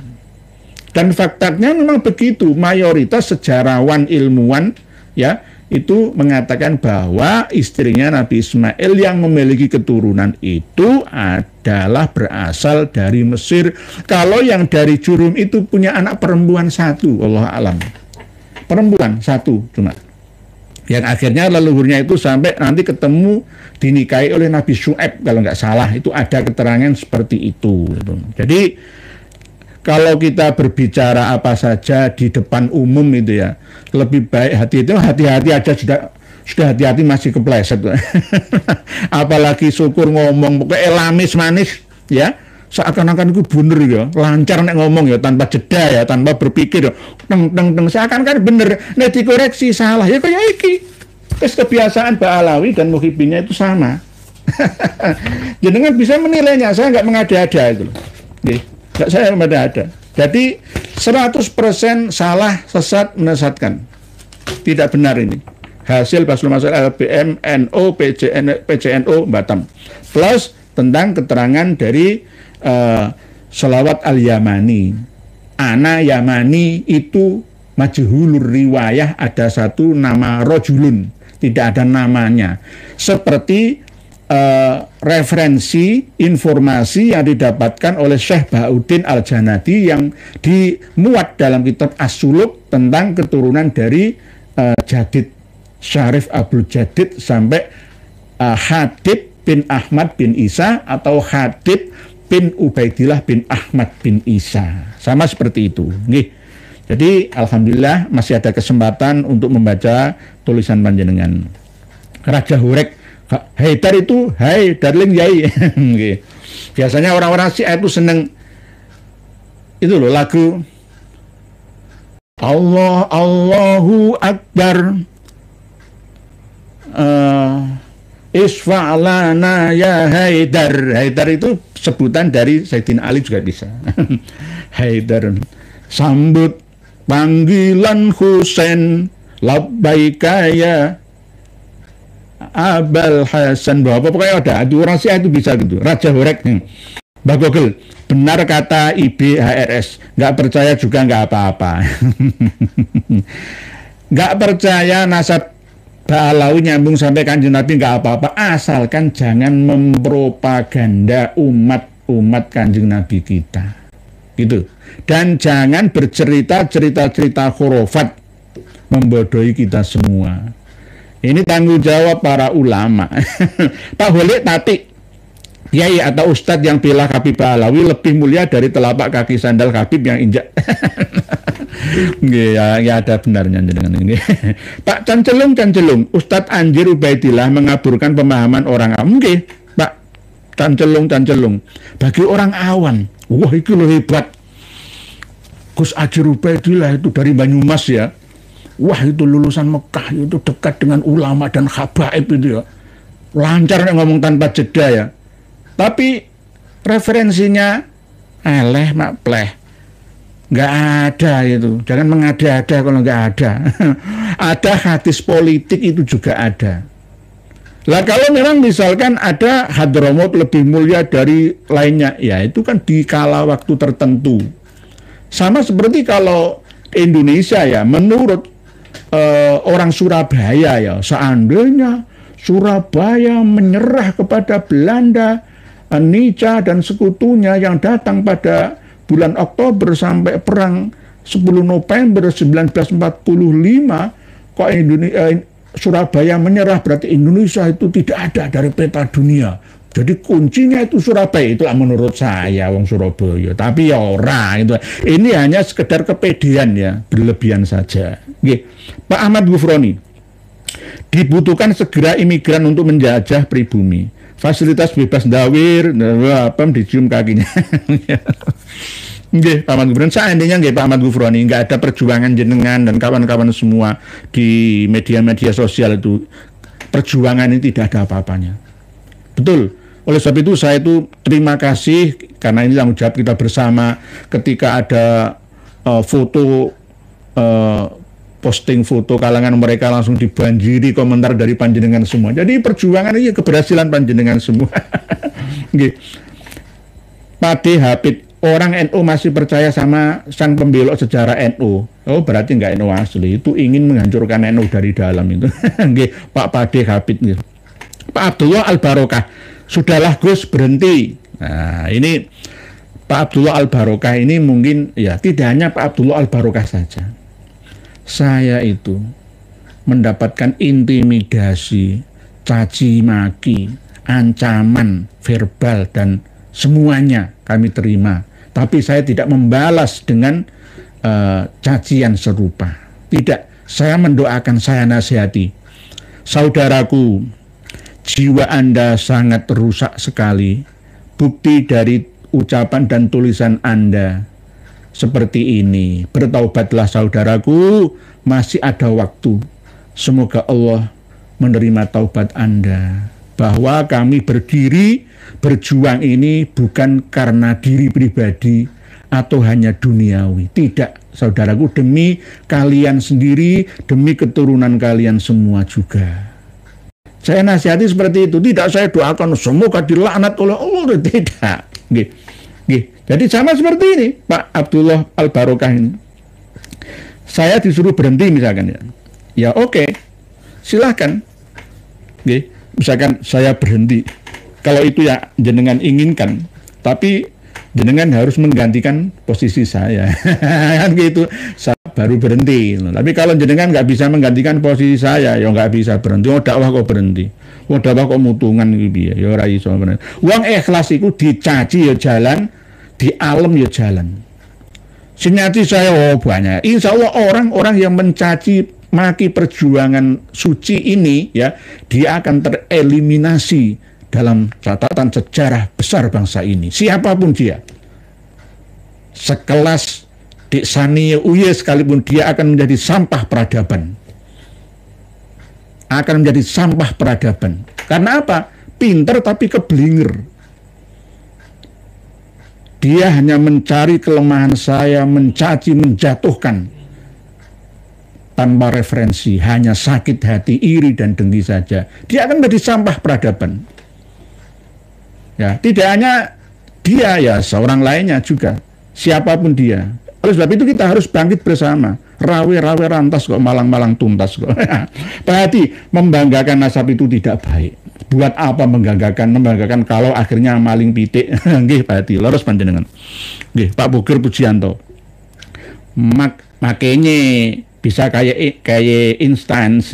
Dan faktanya memang begitu, mayoritas sejarawan ilmuwan ya itu mengatakan bahwa istrinya Nabi Ismail yang memiliki keturunan itu adalah berasal dari Mesir. Kalau yang dari Jurum itu punya anak perempuan satu, Allah alam, perempuan satu cuma, yang akhirnya leluhurnya itu sampai nanti ketemu dinikahi oleh Nabi Syu'aib kalau nggak salah, itu ada keterangan seperti itu. Jadi kalau kita berbicara apa saja di depan umum itu ya, lebih baik hati-hati aja, sudah hati-hati masih kepleset. Apalagi syukur ngomong pokoknya lamis manis ya, seakan-akan itu bener ya, lancar nek ngomong ya, tanpa jeda ya, tanpa berpikir ya, teng seakan-akan bener, nek dikoreksi salah ya kayak iki. Terus kebiasaan Mbak Alawi dan muhibinnya itu sama. Jenengan bisa menilainya, saya nggak mengada-ada itu loh. Nggak, saya mengada-ada. Jadi 100% salah, sesat, menyesatkan. Tidak benar ini. Hasil Basul Masail LBM, NO, PCNO, Batam. Plus tentang keterangan dari Sholawat Al-Yamani. Ana Yamani itu majhulur riwayah, ada satu nama rojulun, tidak ada namanya. Seperti referensi informasi yang didapatkan oleh Syekh Bahauddin Al-Janadi yang dimuat dalam kitab As-Suluk tentang keturunan dari Jadid Syarif Abdul Jadid sampai Hadib bin Ahmad bin Isa atau Hadib bin Ubaidillah bin Ahmad bin Isa, sama seperti itu. Nggih. Jadi alhamdulillah masih ada kesempatan untuk membaca tulisan panjenengan. Raja Hurek Haidar itu, hai darling yai. Biasanya orang-orang Syiah itu seneng itu loh lagu Allahu Akbar, Isfa'lana ya Haidar. Haidar itu sebutan dari Sayyidina Ali juga bisa. Haidar, sambut panggilan Husain, labbaika ya Abul Hasan, bahwa pokoknya ada orang Syiah itu bisa gitu. Raja Hurek, Mbak Gogel, benar kata IBHRS, nggak percaya juga nggak apa-apa. Nggak percaya nasab Ba'alawi nyambung sampai Kanjeng Nabi nggak apa-apa, asalkan jangan mempropaganda umat Kanjeng Nabi kita, gitu. Dan jangan bercerita khurafat membodohi kita semua. Ini tanggung jawab para ulama. Pak Holik Tati, kiai atau ustadz yang bela Habib Ba'alawi lebih mulia dari telapak kaki sandal Habib yang injak. Ya ada benarnya dengan ini. Pak Cancelung, Ustadz Anjir Ubaidillah mengaburkan pemahaman orang awam. Pak Cancelung. Bagi orang awam, wah itu loh hebat. Gus Anjir Ubaidillah itu dari Banyumas ya. Wah itu lulusan Mekah, itu dekat dengan ulama dan habaib itu ya. Lancar ngomong tanpa jeda ya. Tapi referensinya eleh mak pleh. Nggak ada itu. Jangan mengada-ada kalau nggak ada. Ada hadis politik itu juga ada. Lah kalau memang misalkan ada Hadramut lebih mulia dari lainnya, ya itu kan di kala waktu tertentu. Sama seperti kalau Indonesia ya, menurut orang Surabaya ya, seandainya Surabaya menyerah kepada Belanda, Nica dan sekutunya yang datang pada bulan Oktober sampai perang 10 November 1945, kok Surabaya menyerah, berarti Indonesia itu tidak ada dari peta dunia. Jadi kuncinya itu Surabaya, itulah menurut saya wong Surabaya. Tapi ya ora itu. Ini hanya sekedar kepedean ya, berlebihan saja. Oke. Pak Ahmad Gufroni, dibutuhkan segera imigran untuk menjajah pribumi. Fasilitas bebas dawir, apa dicium kakinya. Nggih, Pak Ahmad Gufroni, seandainya nggih Pak Ahmad Gufroni nggak ada perjuangan jenengan dan kawan-kawan semua di media-media sosial itu, perjuangan ini tidak ada apa-apanya. Betul. Oleh sebab itu saya itu terima kasih karena ini tanggung jawab kita bersama. Ketika ada posting foto kalangan mereka langsung dibanjiri komentar dari panjenengan semua. Jadi perjuangan ini keberhasilan panjenengan semua. Pade Habib, orang NU masih percaya sama sang pembelok sejarah NU. Oh berarti nggak NU asli, itu ingin menghancurkan NU dari dalam itu. Pak Pade Habib gitu. Pak Abdullah Al-Barokah, sudahlah Gus berhenti. Nah ini Pak Abdullah Al-Barokah ini mungkin ya tidak hanya Pak Abdullah Al-Barokah saja. Saya itu mendapatkan intimidasi, caci maki, ancaman verbal dan semuanya kami terima. Tapi saya tidak membalas dengan cacian serupa. Tidak, saya mendoakan, saya nasihati. Saudaraku, jiwa Anda sangat rusak sekali. Bukti dari ucapan dan tulisan Anda seperti ini. Bertaubatlah saudaraku, masih ada waktu. Semoga Allah menerima taubat Anda. Bahwa kami berdiri, berjuang ini bukan karena diri pribadi atau hanya duniawi. Tidak, saudaraku, demi kalian sendiri, demi keturunan kalian semua juga. Saya nasihati seperti itu. Tidak saya doakan semoga dilaknat oleh Allah. Tidak. Jadi sama seperti ini Pak Abdullah Al-Barokah ini. Saya disuruh berhenti misalkan ya. Ya oke, silahkan. Misalkan saya berhenti. Kalau itu ya jenengan inginkan. Tapi jenengan harus menggantikan posisi saya. Kan gitu. Saya baru berhenti. Tapi kalau jenengan nggak bisa menggantikan posisi saya, ya nggak bisa berhenti. Oh dakwah kok berhenti. Oh dakwah kok mutungan gitu ya. Ya ora iso bener. Wong ikhlas iku dicaci ya jalan, di alam ya jalan. Sinyati saya banyak. Insya Allah orang-orang yang mencaci maki perjuangan suci ini ya, dia akan tereliminasi dalam catatan sejarah besar bangsa ini. Siapapun dia. Sekelas Dik Sani Uye sekalipun, dia akan menjadi sampah peradaban. Akan menjadi sampah peradaban. Karena apa? Pinter tapi keblinger. Dia hanya mencari kelemahan saya, mencaci, menjatuhkan. Tanpa referensi, hanya sakit hati, iri, dan dengki saja. Dia akan menjadi sampah peradaban. Ya, tidak hanya dia ya, seorang lainnya juga. Siapapun dia. Oleh sebab itu kita harus bangkit bersama. Rawe-rawe rantas kok, malang-malang tuntas kok. Pak Hadi, membanggakan nasab itu tidak baik. Buat apa membanggakan kalau akhirnya maling pitik. Nggih Pak Hadi, leres panjenengan. Nggih, Pak Bogir Pujianto. Makanya bisa kayak instans.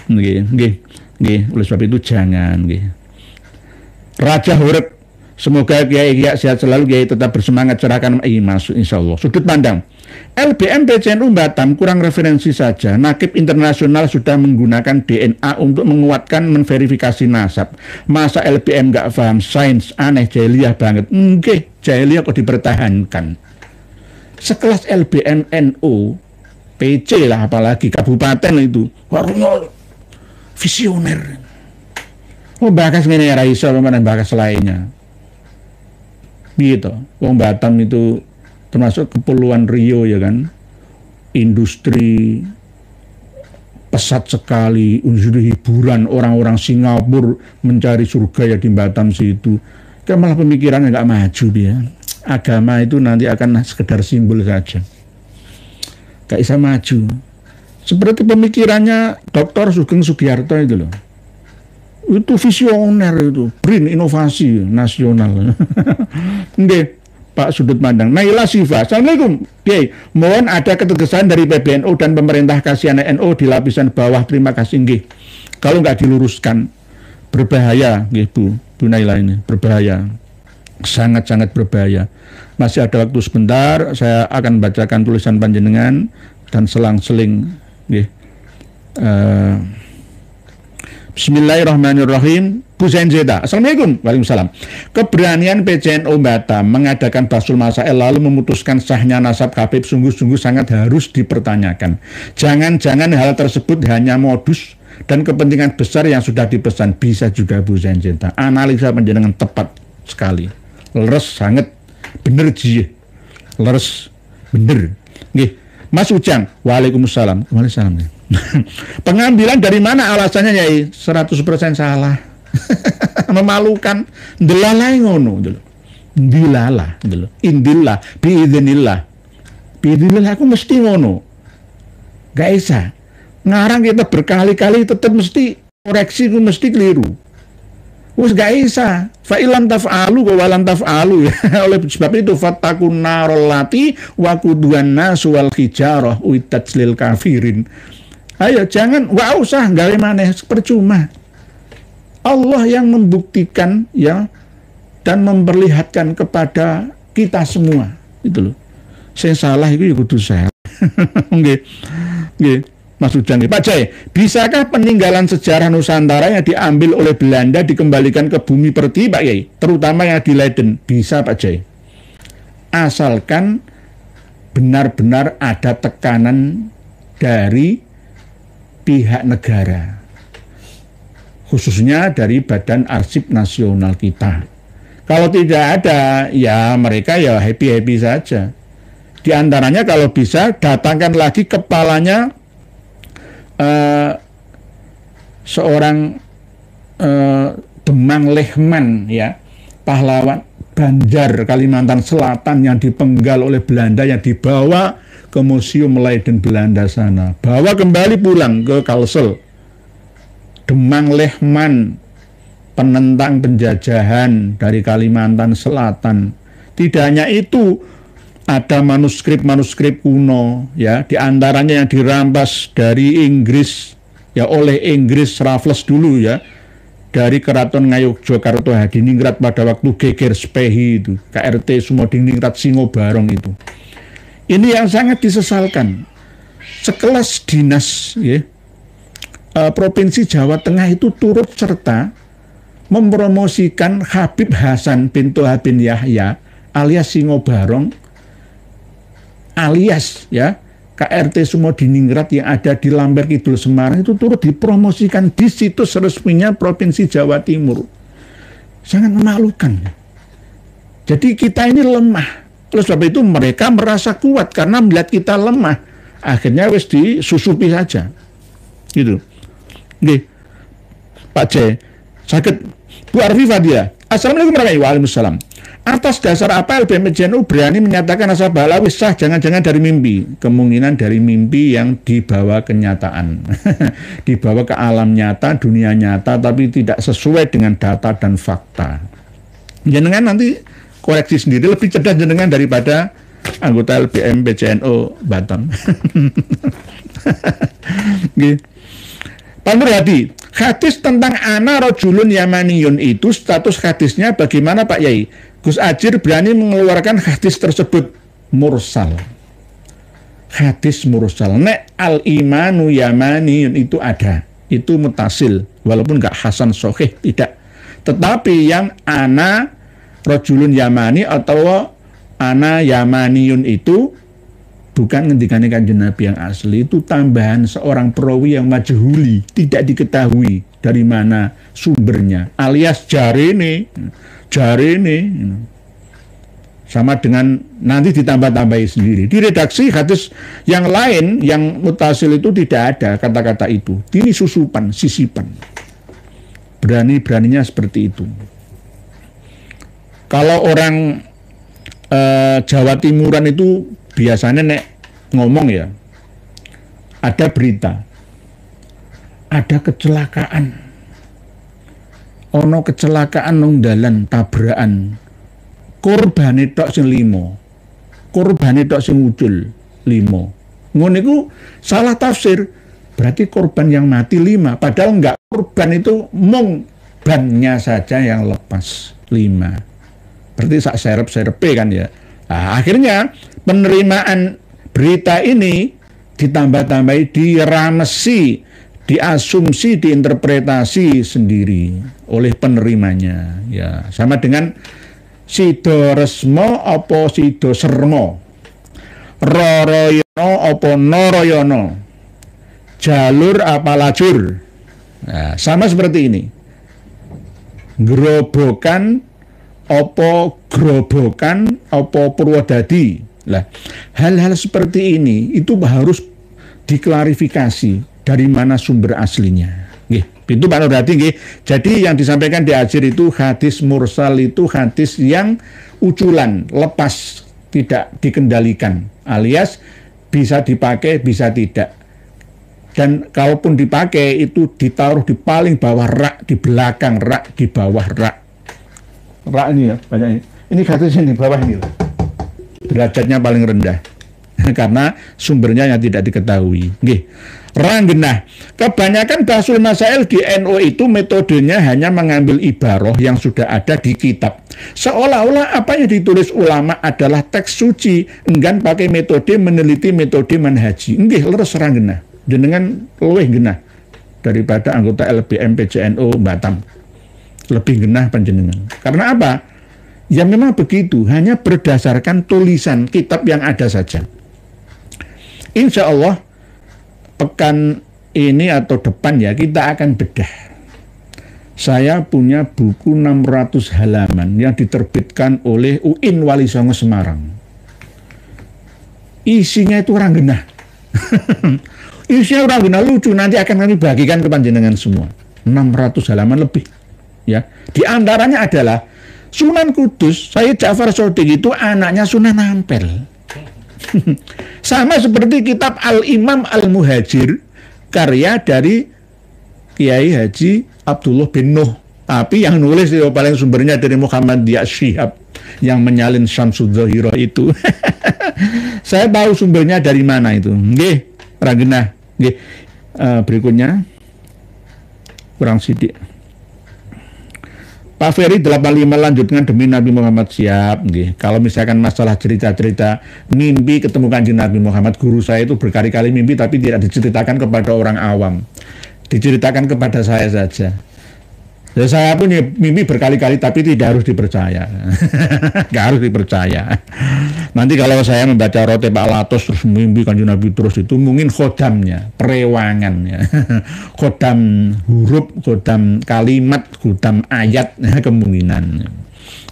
Nggih, oleh sebab itu jangan nggih. Raja Huruf, semoga Kiai sehat selalu, Kiai tetap bersemangat, cerahkan masuk insyaallah. Sudut pandang LBM PCNU Batam kurang referensi saja. Nakib internasional sudah menggunakan DNA untuk menguatkan menverifikasi nasab. Masa LBM nggak paham sains, aneh, jahiliyah banget. Nggih, jahiliyah kok dipertahankan. Sekelas LBM NU, PC lah apalagi kabupaten itu, warna visioner. Oh bakas ngene ya iso pemanan bakas lainnya. Gitu. Wong Batam itu termasuk kepulauan Rio ya kan. Industri pesat sekali, industri hiburan, orang-orang Singapura mencari surga ya di Batam situ. Kan malah pemikirannya nggak maju dia. Agama itu nanti akan sekedar simbol saja. Gak bisa maju. Seperti pemikirannya Dr. Sugeng Sugiarto itu loh. Itu visioner itu, BRIN inovasi nasional. Nggih, Pak Sudut Pandang. Naila Siva, Assalamualaikum. Oke, mohon ada ketegasan dari PBNU dan pemerintah kasihan NU di lapisan bawah. Terima kasih nggih. Kalau nggak diluruskan, berbahaya nggih Bu Naila ini, berbahaya. Sangat-sangat berbahaya. Masih ada waktu sebentar, saya akan bacakan tulisan panjenengan dan selang-seling nggih. Bismillahirrahmanirrahim. Bu Zenzeta, Assalamualaikum. Waalaikumsalam. Keberanian PCNU Batam mengadakan Basul Masail lalu memutuskan sahnya nasab Habib sungguh-sungguh sangat harus dipertanyakan. Jangan-jangan hal tersebut hanya modus dan kepentingan besar yang sudah dipesan. Bisa juga Bu Zenzeta. Analisa panjenengan tepat sekali. Leres sangat. Bener ji. Leres. Bener. Nggih. Mas Ujang, Waalaikumsalam. Waalaikumsalam. Pengambilan dari mana alasannya Yai? 100% salah. Memalukan. Ndelalai ngono. Ndilalah. Indillah. Biidznillah. Biidznillah aku mesti ngono. Gak bisa. Ngarang kita berkali-kali tetap mesti koreksi, mesti keliru. Wes gak bisa. Fa'ilam taf'alu wa walam taf'alu. Oleh sebab itu fattakun narol lati wa kuduan nasu wal hijarah uitat lil kafirin. Ayo jangan gak usah gawe maneh, percuma. Allah yang membuktikan ya dan memperlihatkan kepada kita semua itu loh. Sing salah itu ya kudu saya. Nggih. Nggih. Mas Ujang, Pak Jai, bisakah peninggalan sejarah Nusantara yang diambil oleh Belanda dikembalikan ke bumi Pertiwi, Pak Yai? Terutama yang di Leiden. Bisa, Pak Jai. Asalkan benar-benar ada tekanan dari pihak negara. Khususnya dari Badan Arsip Nasional kita. Kalau tidak ada, ya mereka ya happy-happy saja. Di antaranya kalau bisa datangkan lagi kepalanya seorang Demang Lehman, ya, pahlawan Banjar Kalimantan Selatan yang dipenggal oleh Belanda, yang dibawa ke Museum Leiden Belanda sana, bawa kembali pulang ke Kalsel. Demang Lehman, penentang penjajahan dari Kalimantan Selatan. Tidak hanya itu, ada manuskrip-manuskrip kuno, ya, di antaranya yang dirampas dari Inggris, ya, oleh Inggris Raffles dulu, ya, dari Keraton Ngayogyakarta Hadiningrat pada waktu geger Spehi itu, KRT Sumodiningrat Singobarong itu. Ini yang sangat disesalkan. Sekelas dinas, ya, Provinsi Jawa Tengah itu turut serta mempromosikan Habib Hasan bin Toha bin Yahya alias Singobarong, alias, ya, KRT Sumodiningrat yang ada di Lamber Kidul Semarang, itu turut dipromosikan di situs resminya Provinsi Jawa Timur. Sangat memalukan. Jadi kita ini lemah. Oleh sebab itu mereka merasa kuat karena melihat kita lemah. Akhirnya wis disusupi saja. Gitu. Nggih. Pak C. Sakit Bu Arfifah dia. Assalamualaikum warahmatullahi wabarakatuh. Waalaikumsalam. Atas dasar apa LBM PJNU berani menyatakan asal balawi sah? Jangan-jangan dari mimpi. Kemungkinan dari mimpi yang dibawa kenyataan. Dibawa ke alam nyata, dunia nyata, tapi tidak sesuai dengan data dan fakta. Jenengan nanti koreksi sendiri, lebih cerdas jenengan daripada anggota LBM PJNU Batam. Pak Nurhadi, hadis tentang ana rajulun yamaniyun itu status hadisnya bagaimana Pak Yai? Gus Ajir berani mengeluarkan hadis tersebut mursal. Hadis mursal. Nek al-imanu yamaniyun itu ada. Itu mutasil. Walaupun nggak hasan sohih, tidak. Tetapi yang ana rajulun yamani atau ana yamaniyun itu bukan ngendikane Kanjeng Nabi yang asli, itu tambahan seorang perawi yang majhuli, tidak diketahui dari mana sumbernya, alias jarene, sama dengan nanti ditambah-tambahi sendiri. Di redaksi hadis yang lain yang mutasil itu tidak ada kata-kata itu. Ini susupan, sisipan. Berani-beraninya seperti itu. Kalau orang Jawa Timuran itu biasanya nek ngomong, ya, ada berita, ada kecelakaan, ono kecelakaan nang dalan, tabrakan, korbane tok sing 5, korbane tok sing ucul 5. Ngono iku salah tafsir, berarti korban yang mati 5, padahal enggak, korban itu mung bannya saja yang lepas 5. Berarti sak serep-serepe kan, ya. Nah, akhirnya penerimaan berita ini ditambah-tambahi, diramesi, diasumsi, diinterpretasi sendiri oleh penerimanya. Ya, sama dengan Sido Resmo apa Sido Sermo, Roroyono apa Noroyono, jalur apa lajur. Nah, sama seperti ini. Gerobokan apa gerobokan apa Purwodadi. Lah, hal-hal seperti ini itu harus diklarifikasi dari mana sumber aslinya. Nggih, itu Pak Nurhadi nggih. Jadi yang disampaikan di Ajir itu hadis mursal, itu hadis yang uculan, lepas, tidak dikendalikan, alias bisa dipakai, bisa tidak. Dan kalaupun dipakai itu ditaruh di paling bawah rak, di belakang rak, di bawah rak. Rak ini ya, banyak ini. Ini hadis ini bawah ini. Derajatnya paling rendah. Karena sumbernya yang tidak diketahui. Nggih. Ranggenah. Kebanyakan Bahsul Masail di NU itu metodenya hanya mengambil ibarah yang sudah ada di kitab. Seolah-olah apa yang ditulis ulama adalah teks suci. Enggan pakai metode meneliti metode manhaji. Nggih, leres ranggenah. Jenengan luwih genah daripada anggota LBM PJNU Batam. Lebih genah panjenengan. Karena apa? Ya memang begitu, hanya berdasarkan tulisan kitab yang ada saja. Insya Allah pekan ini atau depan ya kita akan bedah Saya punya buku 600 halaman yang diterbitkan oleh UIN Wali Songo Semarang. Isinya itu orang genah. Isinya orang genah lucu, nanti akan kami bagikan ke panjenengan semua. 600 halaman lebih. Ya, di antaranya adalah Sunan Kudus, Sayyid Ja'far Shodiq itu anaknya Sunan Ampel. Sama seperti kitab Al-Imam Al-Muhajir, karya dari Kiai Haji Abdullah bin Nuh. Tapi yang nulis itu paling sumbernya dari Muhammad Dia Syihab yang menyalin Syamsudzahirah itu. Saya tahu sumbernya dari mana itu. Nggih, Ragena. Nggih. Berikutnya kurang sidik. Pak Ferry 85 lanjutkan demi Nabi Muhammad siap. Nggih. Kalau misalkan masalah cerita-cerita mimpi ketemu Kanjeng Nabi Muhammad, guru saya itu berkali-kali mimpi tapi tidak diceritakan kepada orang awam. Diceritakan kepada saya saja. Ya, saya pun mimpi berkali-kali tapi tidak harus dipercaya. Nggak harus dipercaya. Nanti kalau saya membaca Rote Pak Latos terus mimpi Kanjeng Nabi terus, itu mungkin khodamnya, perewangannya. Khodam huruf, khodam kalimat, khodam ayat, kemungkinan.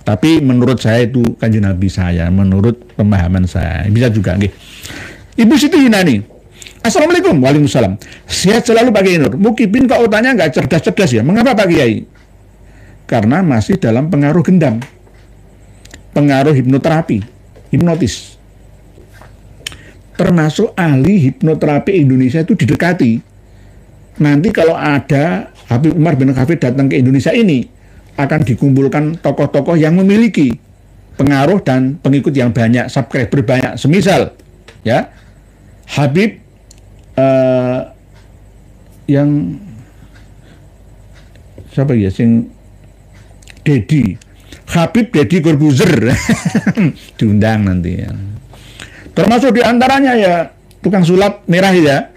Tapi menurut saya itu Kanjeng Nabi saya, menurut pemahaman saya. Bisa juga nggih. Ibu Siti Yunani, Assalamualaikum. Waalaikumsalam. Sehat selalu Pak Kiai Nur. Mukibin kok otaknya nggak cerdas-cerdas ya? Mengapa Pak Kiai? Karena masih dalam pengaruh gendam, pengaruh hipnoterapi, hipnotis. Termasuk ahli hipnoterapi Indonesia itu didekati. Nanti kalau ada Habib Umar bin Hafid datang ke Indonesia ini, akan dikumpulkan tokoh-tokoh yang memiliki pengaruh dan pengikut yang banyak, subscriber banyak. Semisal, ya, Habib yang siapa ya, sing Dedi, Habib Dedi Corbuzier diundang nanti ya. Termasuk diantaranya ya tukang sulap merah ya,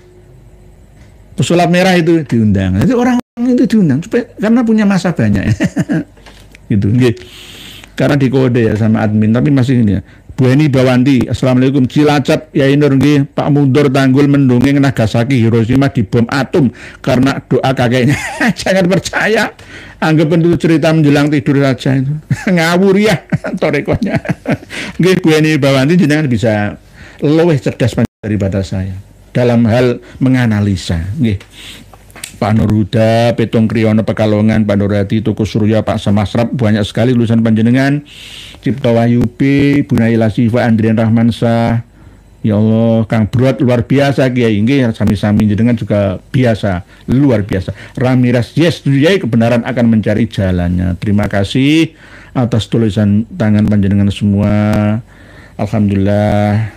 pesulap merah itu diundang. Itu orang itu diundang supaya karena punya masa banyak gitu. Karena dikode ya sama admin, tapi masih ini ya. Bu Eni Bawanti, Assalamualaikum. Cilacap Yai Nur nggih, Pak Mundur Tanggul mendongeng Nagasaki Hiroshima dibom atom karena doa kakeknya. Jangan percaya, anggap itu cerita menjelang tidur saja itu. Ngawur ya torekonya. Nggih, Bu Eni Bawanti jenengan bisa lebih cerdas daripada saya dalam hal menganalisa. Nggih. Pak Nurhuda, Petong Kriyono Pekalongan, Pak Nurhadi, Tuku Surya, Pak Samasrap, banyak sekali lulusan panjenengan. Cipta Wahyu B, Bu Naila Siva, Andrian Rahmansah, ya Allah, Kang Brot luar biasa Kiai, nggih sami-sami jenengan juga biasa, luar biasa. Ramiras, yes, Yai kebenaran akan mencari jalannya. Terima kasih atas tulisan tangan panjenengan semua. Alhamdulillah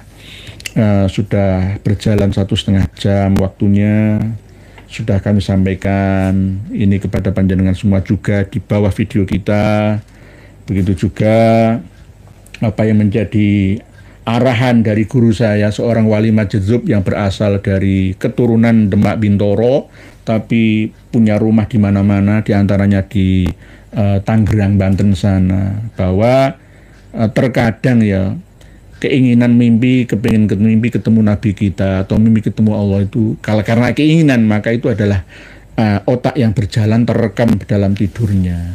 sudah berjalan 1,5 jam waktunya. Sudah kami sampaikan ini kepada panjenengan semua juga di bawah video kita. Begitu juga apa yang menjadi arahan dari guru saya, seorang wali majdzub yang berasal dari keturunan Demak Bintoro, tapi punya rumah di mana-mana, diantaranya di Tangerang, Banten sana, bahwa terkadang ya keinginan mimpi, kepingin mimpi ketemu Nabi kita atau mimpi ketemu Allah itu kalau karena keinginan, maka itu adalah otak yang berjalan terekam dalam tidurnya.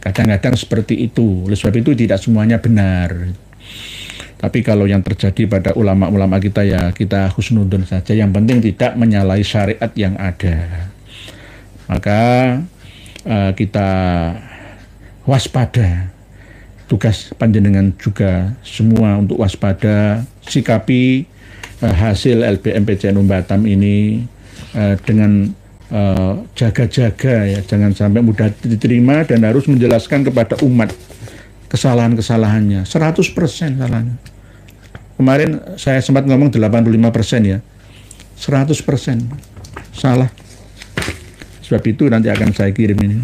Kadang-kadang seperti itu. Oleh sebab itu tidak semuanya benar. Tapi kalau yang terjadi pada ulama-ulama kita ya kita husnudun saja. Yang penting tidak menyalahi syariat yang ada. Maka kita waspada. Tugas panjenengan juga semua untuk waspada, sikapi hasil LBMPCN Batam ini dengan jaga-jaga ya, jangan sampai mudah diterima dan harus menjelaskan kepada umat kesalahan-kesalahannya. 100% salahnya. Kemarin saya sempat ngomong 85% ya. 100% salah. Sebab itu nanti akan saya kirim ini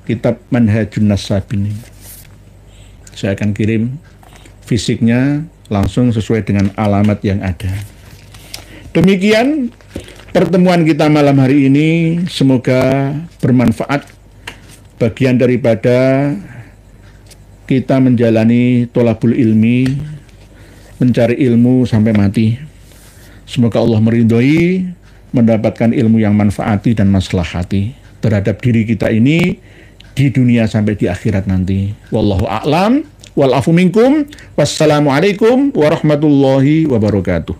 kitab Manhajun Nasabin ini. Saya akan kirim fisiknya langsung sesuai dengan alamat yang ada. Demikian pertemuan kita malam hari ini, semoga bermanfaat, bagian daripada kita menjalani tolabul ilmi, mencari ilmu sampai mati. Semoga Allah meridhoi, mendapatkan ilmu yang manfaati dan maslahati terhadap diri kita ini di dunia sampai di akhirat nanti. Wallahu a'lam wal afu minkum. Wassalamualaikum warahmatullahi wabarakatuh.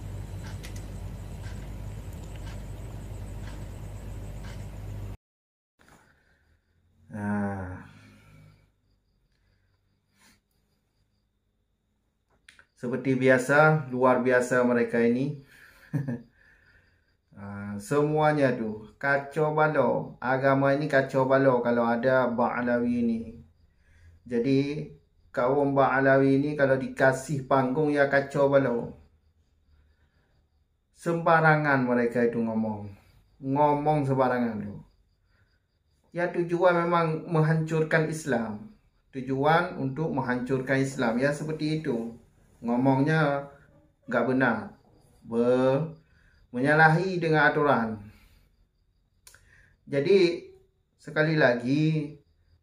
Nah, seperti biasa, luar biasa mereka ini. Semuanya tu kacau balau. Agama ini kacau balau kalau ada Ba'alawi ini. Jadi kaum Ba'alawi ini kalau dikasih panggung ya kacau balau. Sembarangan mereka itu ngomong sembarangan tu. Ya tujuan memang menghancurkan Islam. Tujuan untuk menghancurkan Islam. Ya seperti itu. Ngomongnya enggak benar. Menyalahi dengan aturan. Jadi sekali lagi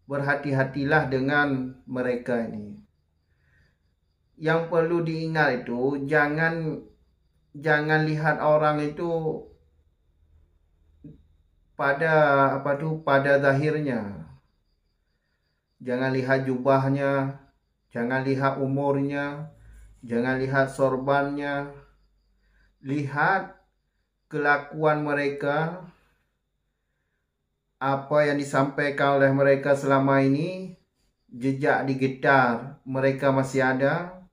berhati-hatilah dengan mereka ini. Yang perlu diingat itu jangan lihat orang itu pada zahirnya. Jangan lihat jubahnya, jangan lihat umurnya, jangan lihat sorbannya. Lihat kelakuan mereka, apa yang disampaikan oleh mereka selama ini, jejak digital mereka masih ada.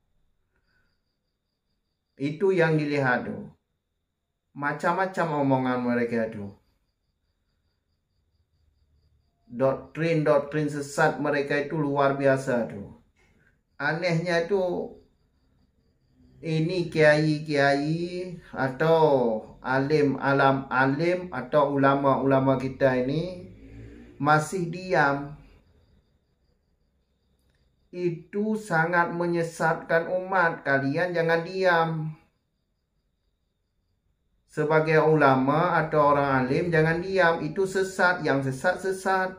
Itu yang dilihat tu. Macam-macam omongan mereka tu. Doktrin sesat mereka itu luar biasa tu. Anehnya tu, ini kiai-kiai atau alim atau ulama-ulama kita ini masih diam. Itu sangat menyesatkan umat. Kalian jangan diam. Sebagai ulama atau orang alim jangan diam. Itu sesat. Yang sesat.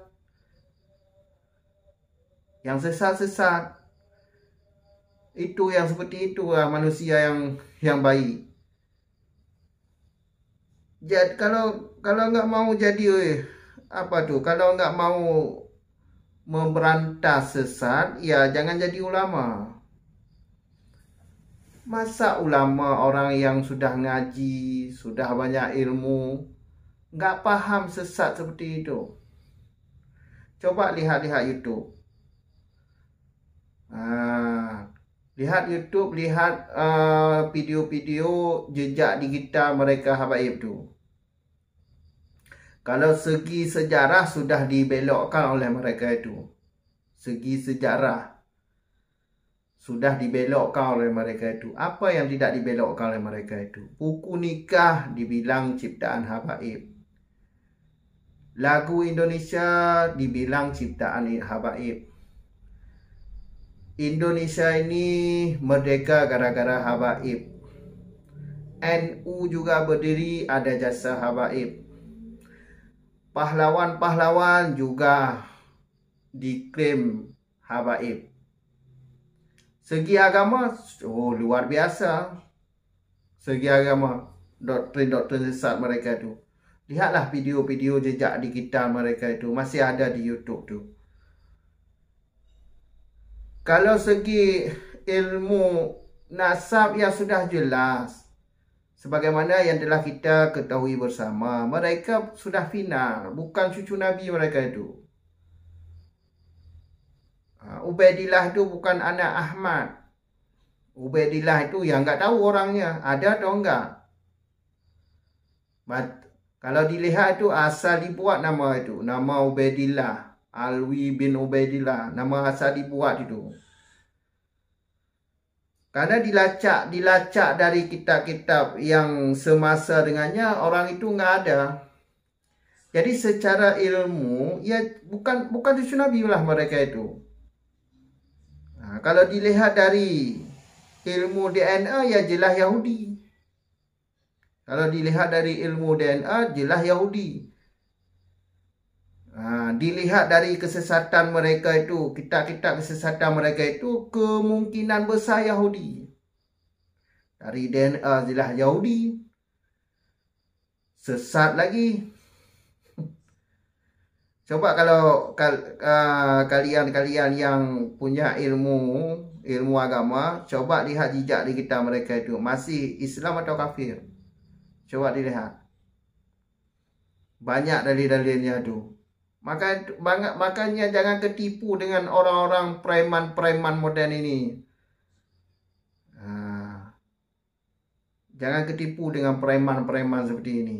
Yang sesat. Itu yang seperti itu manusia yang baik. Jadi kalau enggak mau jadi kalau enggak mau memberantas sesat, ya jangan jadi ulama. Masa ulama orang yang sudah ngaji, sudah banyak ilmu, enggak paham sesat seperti itu? Coba lihat YouTube. Lihat YouTube, lihat video-video jejak digital mereka habaib tu. Kalau segi sejarah sudah dibelokkan oleh mereka itu. Segi sejarah sudah dibelokkan oleh mereka itu. Apa yang tidak dibelokkan oleh mereka itu? Buku nikah dibilang ciptaan habaib. Lagu Indonesia dibilang ciptaan habaib. Indonesia ini merdeka gara-gara habaib. NU juga berdiri ada jasa habaib. Pahlawan-pahlawan juga diklaim habaib. Segi agama, luar biasa. Segi agama, doktrin sesat mereka itu. Lihatlah video-video jejak digital mereka itu. Masih ada di YouTube tu. Kalau segi ilmu nasab ya sudah jelas. Sebagaimana yang telah kita ketahui bersama, mereka sudah final. Bukan cucu Nabi mereka itu. Ubaidillah itu bukan anak Ahmad. Ubaidillah itu yang enggak tahu orangnya. Ada atau enggak? Kalau dilihat itu asal dibuat nama itu. Nama Ubaidillah. Alwi bin Ubaidillah. Nama asal dibuat itu. Karena dilacak dari kitab-kitab yang semasa dengannya, orang itu enggak ada. Jadi secara ilmu, ya bukan cucu Nabi lah mereka itu. Kalau dilihat dari ilmu DNA, ya jelas Yahudi. Kalau dilihat dari ilmu DNA, jelas Yahudi. Dilihat dari kesesatan mereka itu, kitab-kitab kesesatan mereka itu, kemungkinan besar Yahudi. Dari DNA jelas Yahudi. Sesat lagi. Coba kalau kalian-kalian yang punya ilmu agama, coba lihat jejak digital mereka itu masih Islam atau kafir. Coba dilihat. Banyak dalil-dalilnya tu. Makanya jangan ketipu dengan orang-orang preman-preman modern ini. Jangan ketipu dengan preman-preman seperti ini.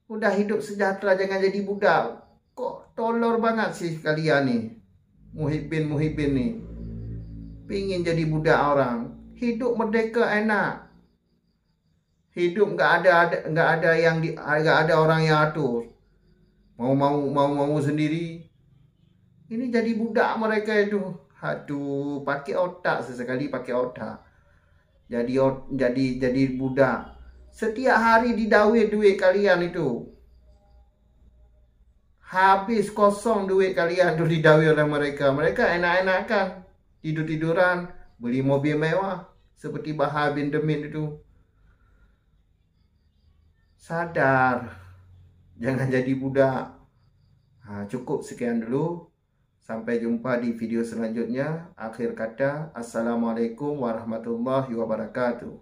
Udah hidup sejahtera, jangan jadi budak. Kok tolol banget sih kalian nih. Muhibin nih. Pingin jadi budak orang. Hidup merdeka enak. Hidup nggak ada orang yang atur. Mau sendiri. Ini jadi budak mereka itu. Aduh, pakai otak sesekali pakai otak. Jadi budak. Setiap hari didawai duit kalian itu. Habis kosong duit kalian tu didawai oleh mereka. Mereka enak-enakan. Tidur-tiduran. Beli mobil mewah. Seperti Bahar bin Demin itu. Sadar. Jangan jadi budak. Cukup sekian dulu. Sampai jumpa di video selanjutnya. Akhir kata, Assalamualaikum warahmatullahi wabarakatuh.